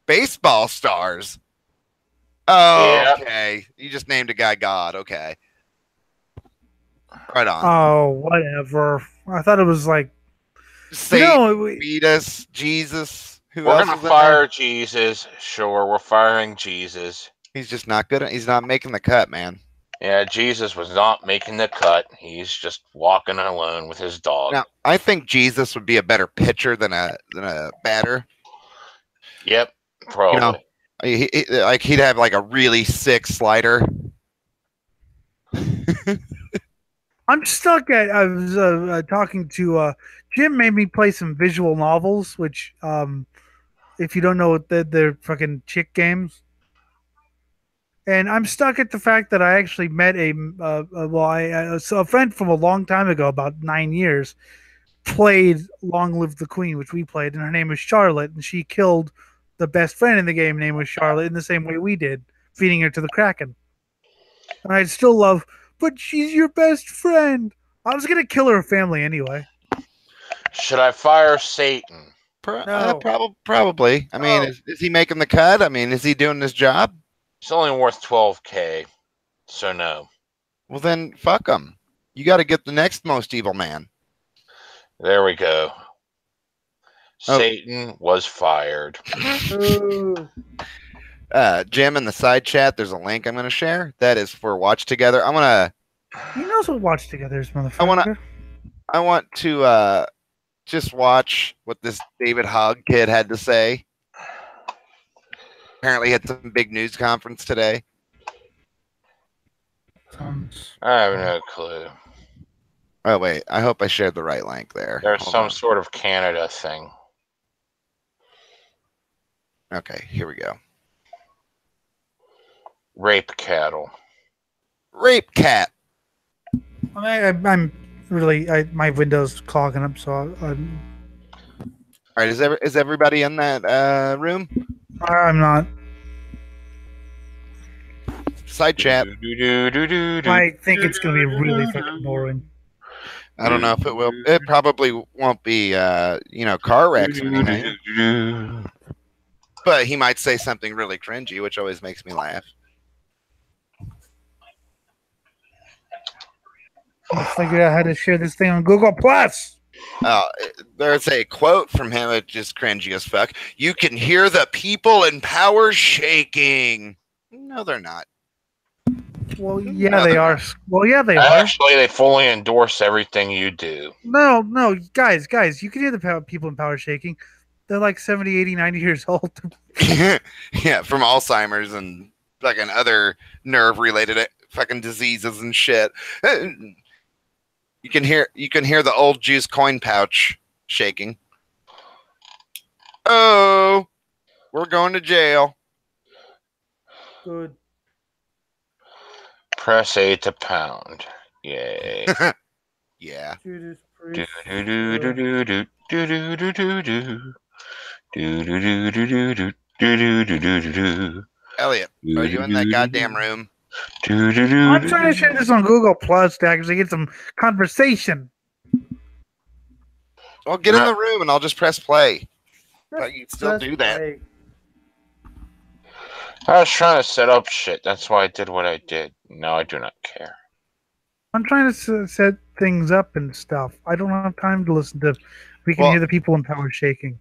Baseball stars. Oh, yep. Okay. You just named a guy God. Okay. Right on. Oh, whatever. I thought it was like. Vetus, Jesus. We're gonna fire Jesus. Sure, we're firing Jesus. He's just not good. He's not making the cut, man. Yeah, Jesus was not making the cut. He's just walking alone with his dog. Now, I think Jesus would be a better pitcher than a batter. Yep, probably. You know, he'd have like a really sick slider. I'm stuck at. I was talking to Jim. Made me play some visual novels, which, if you don't know what they're fucking chick games. And I'm stuck at the fact that I actually met a friend from a long time ago, about 9 years, played Long Live the Queen, which we played, and her name was Charlotte, and she killed the best friend in the game, name was Charlotte, in the same way we did, feeding her to the Kraken. And I'd still love, but she's your best friend. I was gonna kill her family anyway. Should I fire Satan? No. Probably. I mean, is he making the cut? I mean, is he doing his job? It's only worth 12K, so no. Well, then fuck him. You got to get the next most evil man. There we go. Satan was fired. Jim, in the side chat, there's a link I'm going to share. That is for Watch Together. I'm going to... He knows what Watch Together is, motherfucker. I want to just watch what this David Hogg kid had to say. Apparently, he had some big news conference today. I have no clue. Oh, wait. I hope I shared the right link there. There's some sort of Canada thing. Okay, here we go. Rape cattle. Rape cat. I'm really my window's clogging up, so All right, is everybody in that room? I'm not. Side chat. I think it's gonna be really fucking boring. I don't know if it will. It probably won't be, car wrecks or anything. But he might say something really cringy, which always makes me laugh. I figured out how to share this thing on Google Plus. There's a quote from him, it's just cringy as fuck. You can hear the people in power shaking. No, they're not. Well, yeah, they are. Well, yeah, they are. Actually, they fully endorse everything you do. No, guys, you can hear the people in power shaking. They're like 70, 80, 90 years old. Yeah, from Alzheimer's and fucking other nerve-related fucking diseases and shit. You can hear the old juice coin pouch shaking. Oh, we're going to jail. Good. Press A to pound. Yay. Yeah. Judas Do Priest. do do do do do do do do do do. Do do do do do do do do do do do. Elliot, are you in that goddamn room? I'm trying to share this on Google Plus to actually get some conversation. Well, get in the room and I'll just press play. But you still do that. Play. I was trying to set up shit. That's why I did what I did. No, I do not care. I'm trying to set things up and stuff. I don't have time to listen to. We can hear the people in power shaking.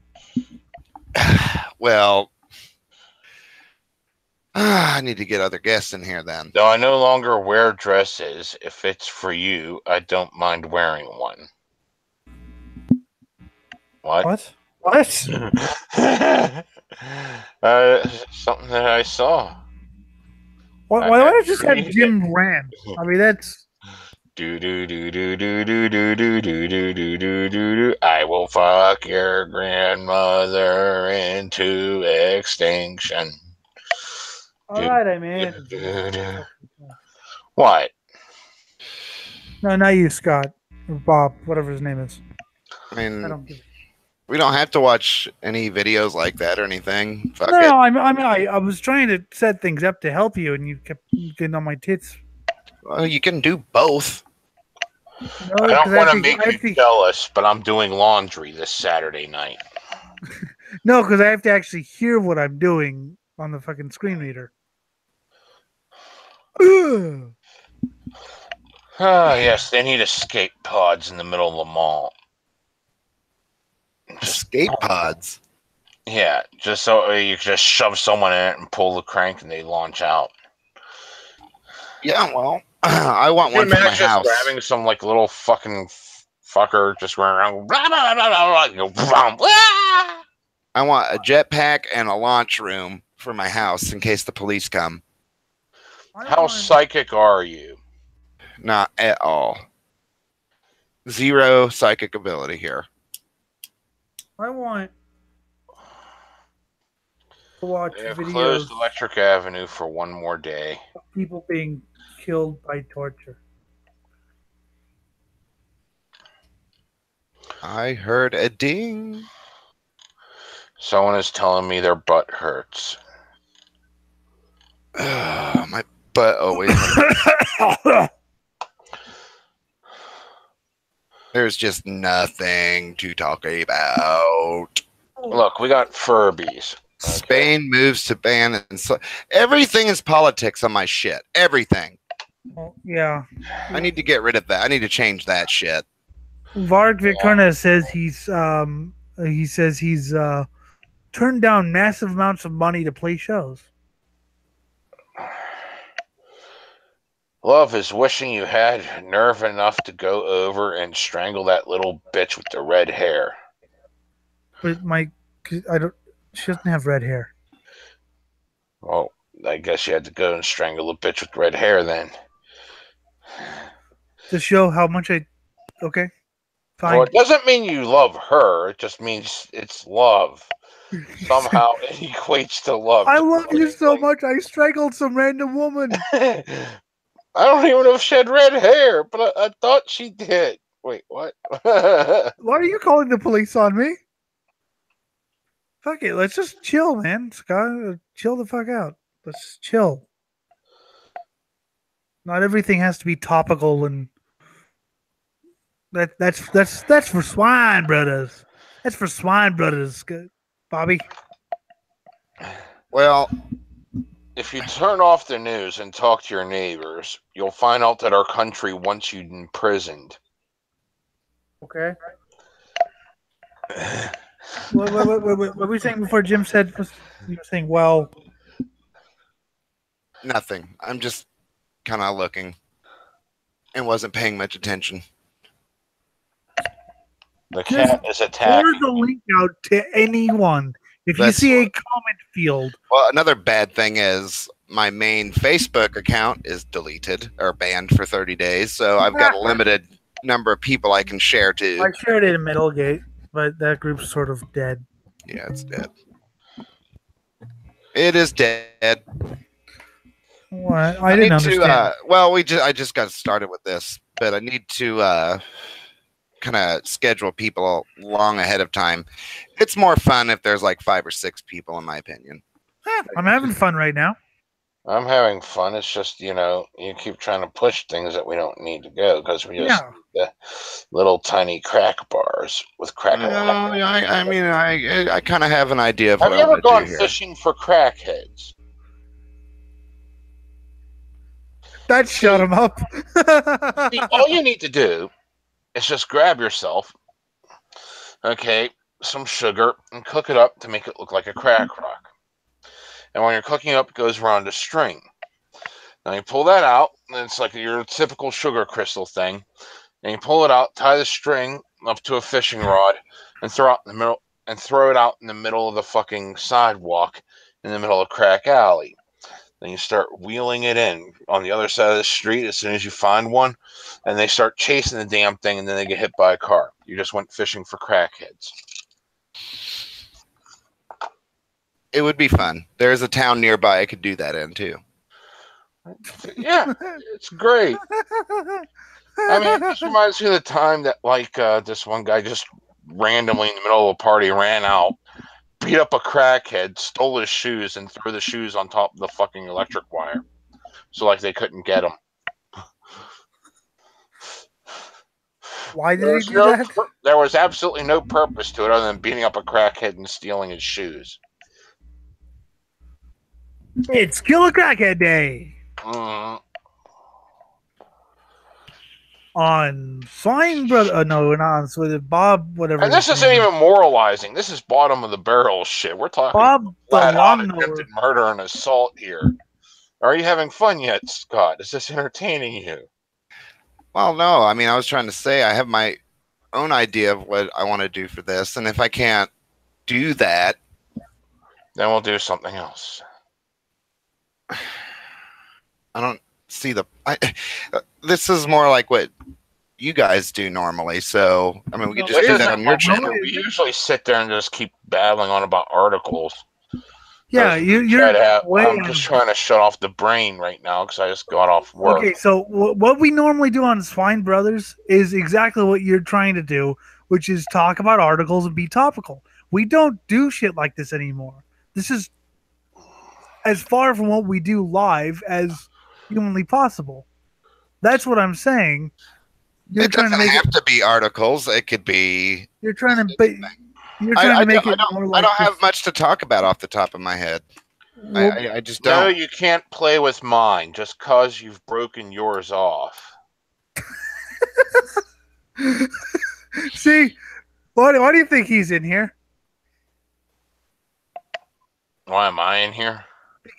Well, I need to get other guests in here then. Though I no longer wear dresses, if it's for you, I don't mind wearing one. What? What? Something that I saw. Why don't I just have Jim Rand? I mean, that's. Do do do do do do do do do do do do do. I will fuck your grandmother into extinction. All right, I mean. What? No, not you, Scott. Or Bob, whatever his name is. I mean, I don't give a we don't have to watch any videos like that or anything. Fuck it. I was trying to set things up to help you, and you kept getting on my tits. Well, you can do both. No, I don't want to make you jealous, but I'm doing laundry this Saturday night. No, because I have to actually hear what I'm doing on the fucking screen reader. Yes, they need escape pods in the middle of the mall. Escape pods? Yeah, just so you can just shove someone in it and pull the crank and they launch out. Yeah, well, I want one for my house. Grabbing some like little fucking fucker just running around. Blah, blah, blah, blah, blah, blah. I want a jetpack and a launch room for my house in case the police come. How psychic are you? Not at all. Zero psychic ability here. I want to watch videos. Closed Electric Avenue for one more day. Of people being killed by torture. I heard a ding. Someone is telling me their butt hurts. My butt always There's just nothing to talk about. Look, we got Furbies. Okay. Spain moves to ban and so everything is politics on my shit. Everything. Well, yeah. I need to get rid of that. I need to change that shit. Varg Vikerna says he's turned down massive amounts of money to play shows. Love is wishing you had nerve enough to go over and strangle that little bitch with the red hair. But she doesn't have red hair. Well, I guess you had to go and strangle the bitch with red hair then. To show how much okay. Well, Fine. it doesn't mean you love her. It just means it's love. Somehow it equates to love. I love you so much. I strangled some random woman. I don't even know if she had red hair, but I thought she did. Wait, what? Why are you calling the police on me? Fuck it. Let's just chill, man. Scott, chill the fuck out. Let's chill. Not everything has to be topical, and that's for swine brothers. That's for swine brothers, Bobby. Well, If you turn off the news and talk to your neighbors, you'll find out that our country wants you imprisoned. Okay. What were we saying before Jim said? You were saying, well, nothing. I'm just kind of looking and wasn't paying much attention. The cat is attacking. Forward the link out to anyone. If you see a comment field. Well, another bad thing is my main Facebook account is deleted or banned for 30 days. So I've got a limited number of people I can share to. I shared it in Middlegate, but that group's sort of dead. Yeah, it's dead. It is dead. What? I didn't understand. I just got started with this, but I need to kind of schedule people long ahead of time. It's more fun if there's like 5 or 6 people, in my opinion. I'm having fun right now. I'm having fun. It's just, you keep trying to push things that we don't need to go because we just need the little tiny crack bars with crack. I kind of have an idea of what Have you ever gone here. fishing for crackheads? That shut him up. See, all you need to do is just grab yourself, some sugar and cook it up to make it look like a crack rock. And when you're cooking it up, it goes around a string. Now you pull that out, and it's like your typical sugar crystal thing. And you pull it out, tie the string up to a fishing rod, and throw it out in the middle of the fucking sidewalk in the middle of Crack Alley. Then you start wheeling it in on the other side of the street as soon as you find one, and they start chasing the damn thing, and then they get hit by a car. You just went fishing for crackheads. It would be fun. There's a town nearby I could do that in, too. Yeah, it's great. I mean, it just reminds me of the time that, this one guy just randomly in the middle of a party ran out, beat up a crackhead, stole his shoes, and threw the shoes on top of the fucking electric wire. So, they couldn't get him. Why did he do that? There was absolutely no purpose to it other than beating up a crackhead and stealing his shoes. It's Kill a Crackhead Day. On Swine Brother. No, we're not on Swine. Bob, whatever. And this isn't even moralizing. This is bottom of the barrel shit. We're talking Bob flat-out attempted murder and assault here. Are you having fun yet, Scott? Is this entertaining you? Well, no. I mean, I was trying to say I have my own idea of what I want to do for this. And if I can't do that, then we'll do something else. I don't see this is more like what you guys do normally. So, I mean, we could just do that on your channel. We usually sit there and just keep babbling on about articles. Yeah, I'm just trying to shut off the brain right now because I just got off work. Okay, so what we normally do on Swine Brothers is exactly what you're trying to do, which is talk about articles and be topical. We don't do shit like this anymore. This is as far from what we do live as humanly possible. That's what I'm saying. It doesn't have to be articles. It could be. You're trying to make it more like. I don't have much to talk about off the top of my head. I just don't. No, you can't play with mine just because you've broken yours off. See, why do you think he's in here? Why am I in here?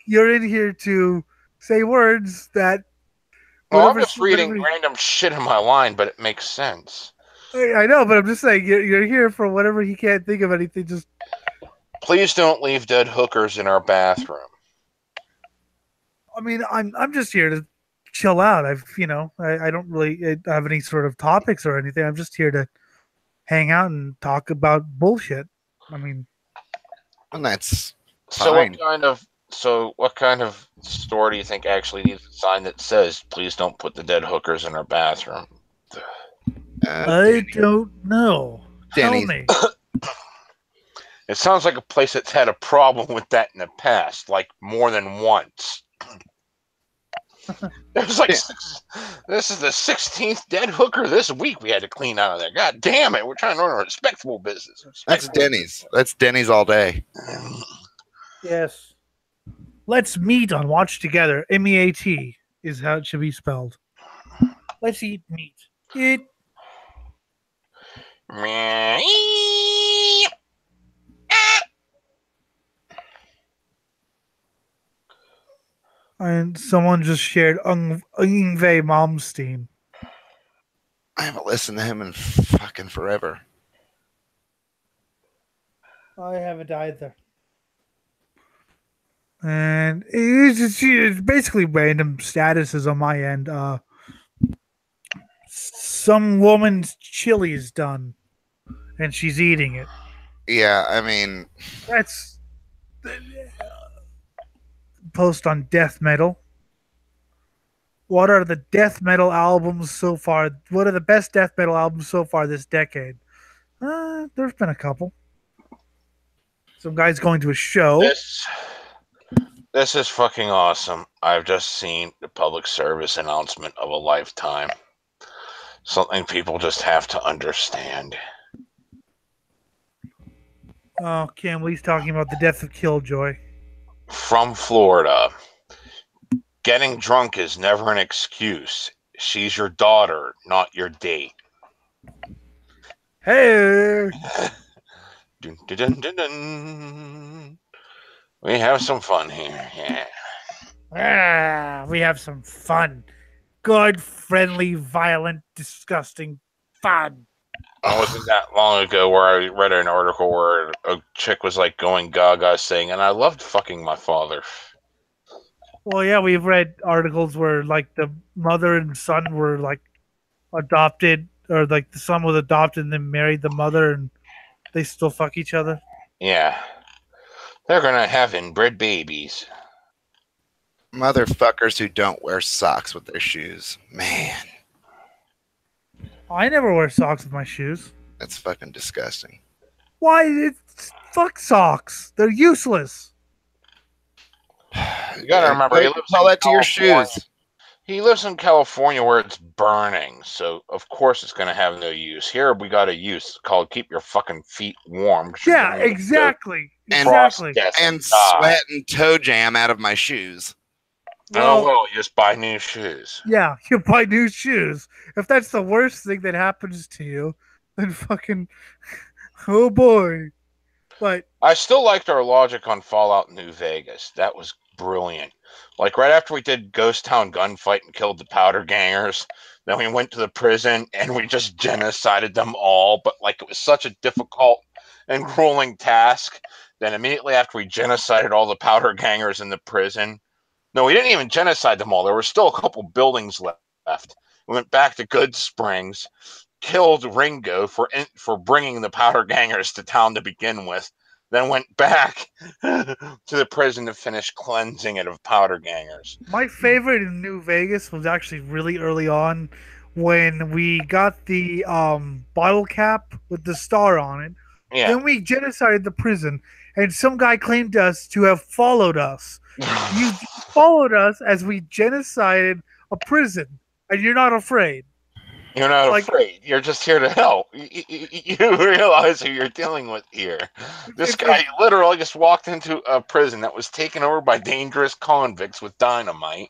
You're in here to say words that. Well, I'm just reading random shit in my line, but it makes sense. I know, but I'm just saying you're here for whatever he can't think of anything. Just please don't leave dead hookers in our bathroom. I mean, I'm just here to chill out. I don't really have any sort of topics or anything. I'm just here to hang out and talk about bullshit. I mean, And that's So fine. what kind of store do you think actually needs a sign that says, "Please don't put the dead hookers in our bathroom"? I don't know. Denny's. Tell me. It sounds like a place that's had a problem with that in the past, like more than once. There's like this is the 16th dead hooker this week we had to clean out of there. God damn it, we're trying to run a respectable business. That's Denny's. That's Denny's all day. Yes. Let's meet on Watch Together. MEAT is how it should be spelled. Let's eat meat. Eat. And someone just shared Yngve Malmsteen. I haven't listened to him in fucking forever. I haven't either. And it's basically random statuses on my end. Some woman's chili is done, and she's eating it. Yeah, I mean, That's post on death metal. What are the death metal albums so far? What are the best death metal albums so far this decade? There's been a couple. Some guy's going to a show. This is fucking awesome. I've just seen the public service announcement of a lifetime. Something people just have to understand. Oh, Cam Lee's talking about the death of Killjoy. From Florida. Getting drunk is never an excuse. She's your daughter, not your date. Hey! Dun, dun, dun, dun, dun. We have some fun here, yeah. We have some fun. Good, friendly, violent, disgusting fun. It wasn't that long ago where I read an article where a chick was like going gaga saying, "And I loved fucking my father." Well, yeah, we've read articles where like the mother and son were like adopted, or like the son was adopted and then married the mother, and they still fuck each other. Yeah. They're gonna have inbred babies. motherfuckers who don't wear socks with their shoes. Man, I never wear socks with my shoes. that's fucking disgusting. Why? It's fuck socks. They're useless. You gotta remember, he lives tell in that to your California. shoes. He lives in California where it's burning, so of course it's going to have no use. Here we got a use called keep your fucking feet warm. Yeah, exactly. And Exactly. And sweat and toe jam out of my shoes. Well, you just buy new shoes. Yeah, you buy new shoes. If that's the worst thing that happens to you, then fucking, oh boy. But I still liked our logic on Fallout New Vegas. That was brilliant. Like right after we did Ghost Town gunfight and killed the powder gangers, then we went to the prison and we just genocided them all. But like it was such a difficult and grueling task. Then immediately after we genocided all the powder gangers in the prison, no, we didn't even genocide them all. There were still a couple buildings left. We went back to Good Springs, killed Ringo for bringing the powder gangers to town to begin with, then went back to the prison to finish cleansing it of powder gangers. my favorite in New Vegas was actually really early on when we got the bottle cap with the star on it. Yeah. Then we genocided the prison, and some guy claimed us to have followed us. You followed us as we genocided a prison, and you're not afraid. You're not afraid. You're just here to help. You realize who you're dealing with here. This guy literally just walked into a prison that was taken over by dangerous convicts with dynamite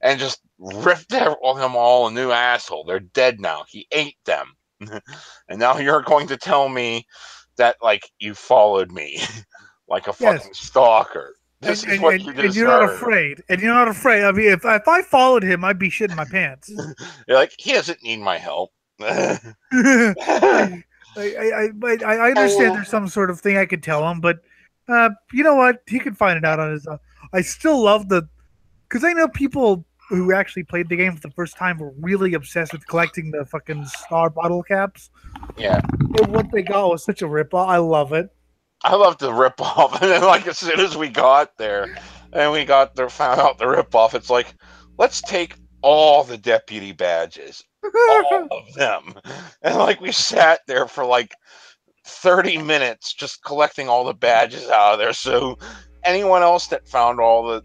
and just ripped them all a new asshole. They're dead now. He ate them. And now you're going to tell me that, like, you followed me like a fucking stalker. This is what you deserve. And you're not afraid. And you're not afraid. I mean, if I followed him, I'd be shitting my pants. You're like, he doesn't need my help. I understand there's some sort of thing I could tell him, but you know what? He can find it out on his own. I still love because I know people who actually played the game for the first time were really obsessed with collecting the fucking star bottle caps. Yeah. And what they got was such a ripoff. I love it. I love the ripoff. And then, like, as soon as we got there and we got there, found out the ripoff, it's like, let's take all the deputy badges, all of them. And, like, we sat there for, like, 30 minutes just collecting all the badges out of there. So anyone else that found all the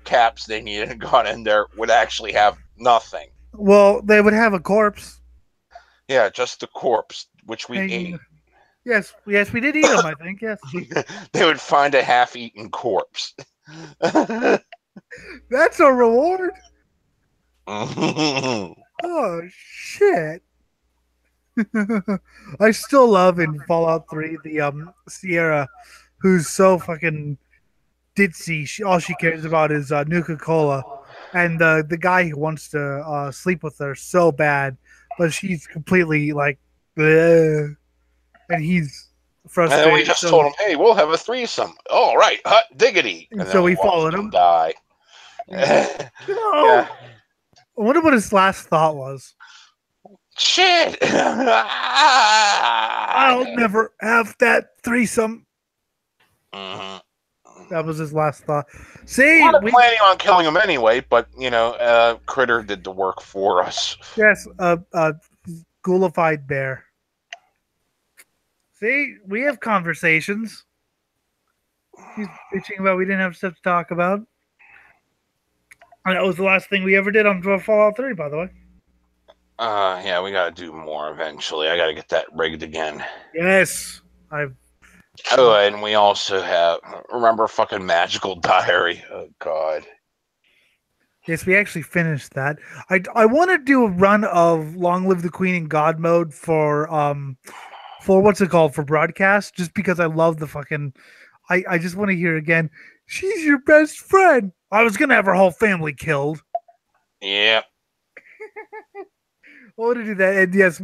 caps they needed and got in there would actually have nothing. Well, they would have a corpse. Yeah, just the corpse, which we And- ate. Yes, we did eat them. I think yes. They would find a half-eaten corpse. That's a reward. Yeah, Oh shit! I still love in Fallout 3 the Sierra, who's so fucking ditzy. All she cares about is Nuka Cola, and the guy who wants to sleep with her so bad, but she's completely like, bleh, and he's frustrated. and we just told him, "Hey, we'll have a threesome." All right, hot diggity. And so we followed him. Die. No. Yeah. I wonder what his last thought was. Shit! I'll never have that threesome. Mhm. That was his last thought. See, We weren't planning on killing him anyway, but Critter did the work for us. yes, ghoulified bear. See, we have conversations. He's bitching about we didn't have stuff to talk about. And that was the last thing we ever did on Fallout 3, by the way. Yeah, we gotta do more eventually. I gotta get that rigged again. Yes, Oh, and we also have remember fucking Magical Diary. Oh God. yes, we actually finished that. I want to do a run of Long Live the Queen in God mode for what's it called, for broadcast, just because I love the fucking. I just want to hear again. She's your best friend. I was gonna have her whole family killed. Yep. I want to do that, and yes,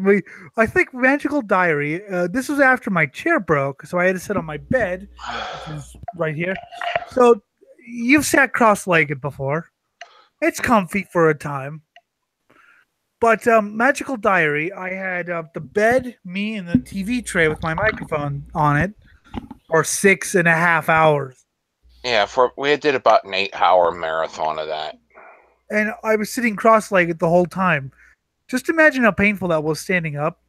I think Magical Diary. This was after my chair broke, so I had to sit on my bed, which is right here. So you've sat cross-legged before. It's comfy for a time. But Magical Diary, I had the bed, me, and the TV tray with my microphone on it for 6.5 hours. Yeah, we did about an 8-hour marathon of that. And I was sitting cross-legged the whole time. Just imagine how painful that was standing up.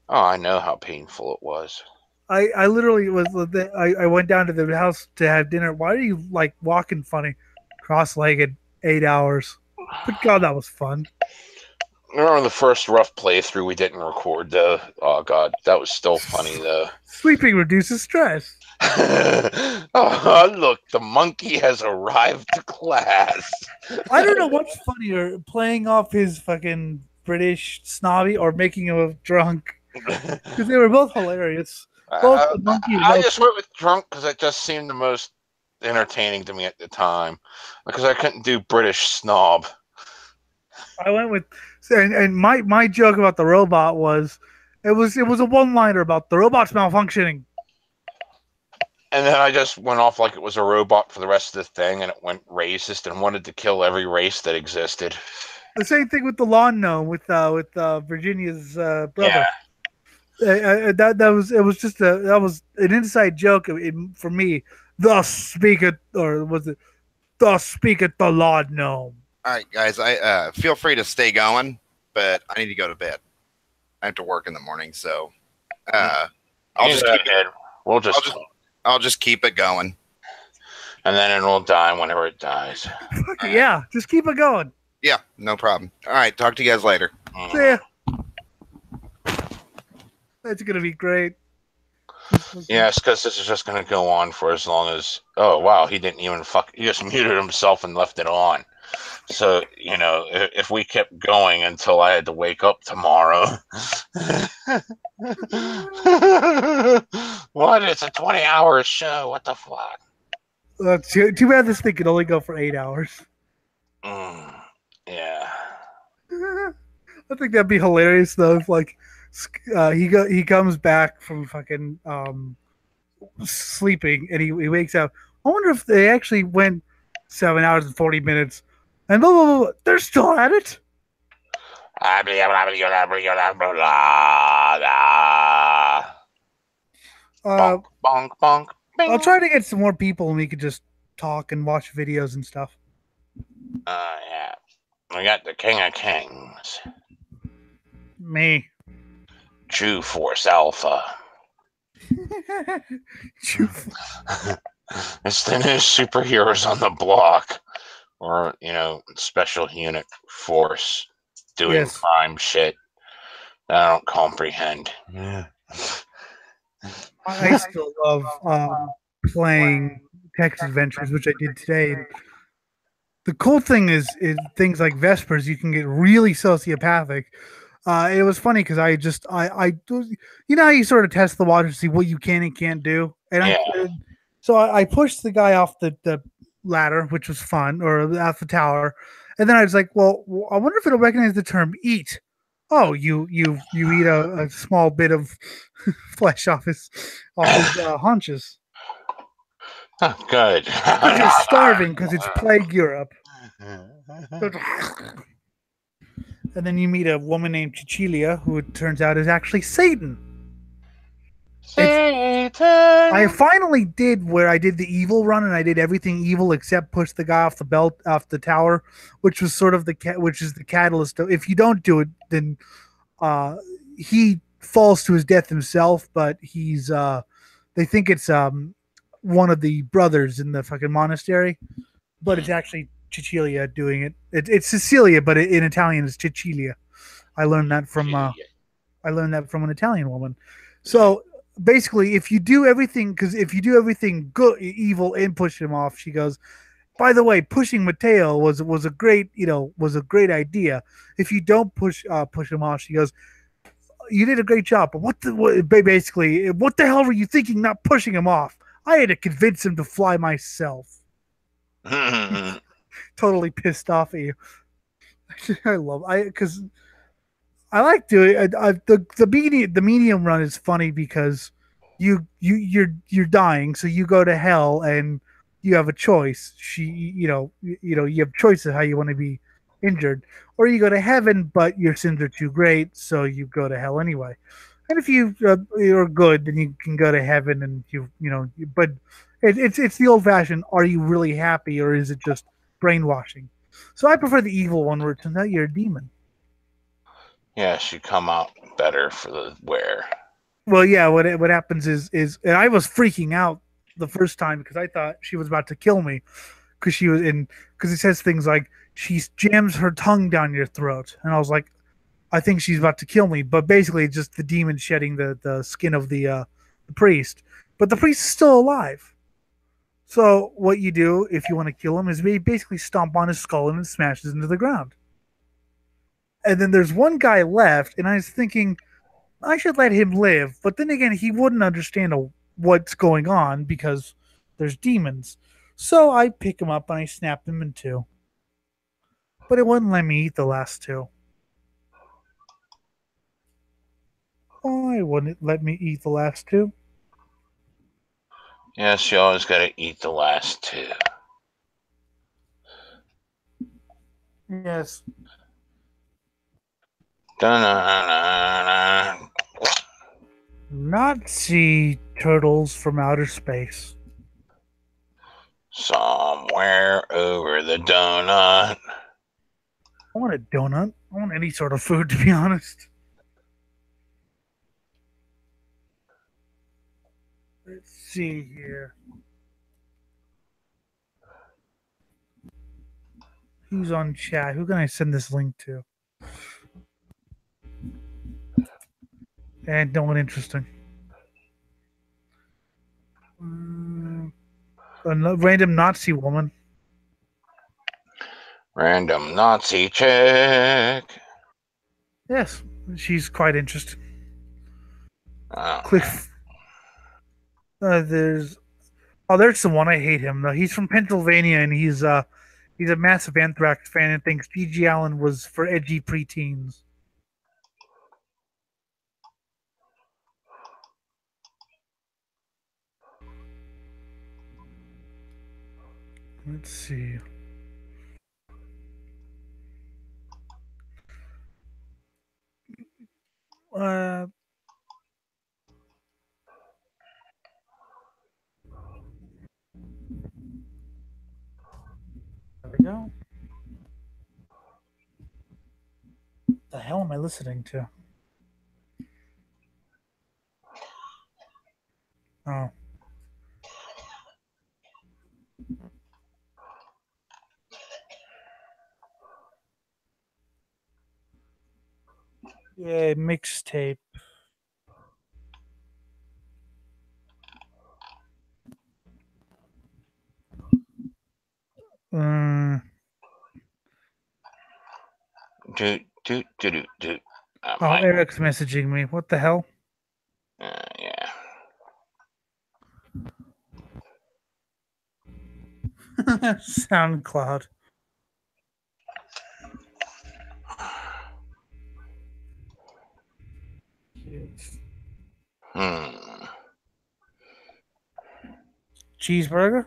Oh, I know how painful it was. I literally was. I went down to the house to have dinner. Why are you like walking funny, cross-legged, 8 hours? But God, that was fun. Remember the first rough playthrough we didn't record though? Oh God, that was still funny though. Sleeping reduces stress. Oh, look, the monkey has arrived to class. I don't know what's funnier, playing off his fucking British snobby or making him drunk, because they were both hilarious. Both the monkey and I just went with drunk because it just seemed the most entertaining to me at the time, because I couldn't do British snob. I went with, and my joke about the robot was, it was a one-liner about the robot's malfunctioning. And then I just went off like it was a robot for the rest of the thing, and it went racist and wanted to kill every race that existed. The same thing with the lawn gnome with Virginia's brother. Yeah. That was an inside joke for me. Thus speaketh, or was it? Thus speaketh the lawn gnome. All right, guys. I feel free to stay going, but I need to go to bed. I have to work in the morning, so I'll just keep it going. And then it will die whenever it dies. Yeah, just keep it going. Yeah, no problem. All right, talk to you guys later. See ya. That's gonna be great. Yes, because this is just going to go on for as long as. Oh wow, he didn't even he just muted himself and left it on. So if we kept going until I had to wake up tomorrow. What? It's a 20-hour show. What the fuck? Too bad this thing could only go for 8 hours. Yeah. I think that'd be hilarious though. If like he comes back from fucking sleeping and he wakes up. I wonder if they actually went 7 hours and 40 minutes, and blah blah blah. Blah. They're still at it. Bonk, bonk, bonk. I'll try to get some more people and we could just talk and watch videos and stuff. Yeah. We got the King of Kings. Me. True Force Alpha. It's the new superheroes on the block. Or, special unit force doing crime shit that I don't comprehend. Yeah. I still love playing text adventures, which I did today. The cool thing is things like Vespers, you can get really sociopathic. It was funny because I how you sort of test the water to see what you can and can't do, and I pushed the guy off the ladder, which was fun, or off the tower, and then I was like, well, I wonder if it'll recognize the term "eat." Oh, you eat a small bit of flesh off his haunches. Good. Because you're starving because it's plague Europe. And then you meet a woman named Cecilia, who it turns out is actually Satan. Satan. I finally did where I did the evil run, and I did everything evil except push the guy off the tower, which was sort of the catalyst. If you don't do it, then he falls to his death himself. But he's they think it's one of the brothers in the fucking monastery, but it's actually Cecilia doing it. It's Cecilia, but in Italian it's Cecilia. I learned that from an Italian woman. So basically, if you do everything good, evil, and push him off, she goes, by the way, pushing Matteo was a great idea. If you don't push him off, she goes, you did a great job. But what the hell were you thinking? Not pushing him off. I had to convince him to fly myself. Totally pissed off at you. Because I like doing the medium run is funny because you're dying, so you go to hell and you have a choice. You have choices of how you want to be injured, or you go to heaven, but your sins are too great, so you go to hell anyway. And if you're good, then you can go to heaven, and but it's the old fashioned. Are you really happy, or is it just brainwashing? So I prefer the evil one, where it turns out you're a demon. Yes, you come out better for the wear. Well, yeah. What happens is and I was freaking out the first time because I thought she was about to kill me because it says things like she jams her tongue down your throat, and I was like, I think she's about to kill me. But basically, it's just the demon shedding the skin of the priest. But the priest is still alive. So what you do if you want to kill him is basically stomp on his skull and it smashes into the ground. And then there's one guy left, and I was thinking I should let him live. But then again, he wouldn't understand what's going on because there's demons. So I pick him up and I snap him in two. But it wouldn't let me eat the last two. Why wouldn't it let me eat the last two? Yes, you always got to eat the last two. Yes. Da-na-na-na. Nazi turtles from outer space. Somewhere over the donut. I want a donut. I want any sort of food, to be honest. Let's see here. Who's on chat? Who can I send this link to? And no one interesting. A random Nazi woman. Random Nazi chick. Yes, she's quite interesting. Oh. Cliff. There's the one. I hate him though. He's from Pennsylvania and he's a massive Anthrax fan and thinks G.G. Allen was for edgy preteens. Let's see. There we go. The hell am I listening to? Oh. Yeah, mixtape. Do, do, do, do, do. Oh, Eric's messaging me. What the hell? Yeah. SoundCloud. Hmm. Cheeseburger?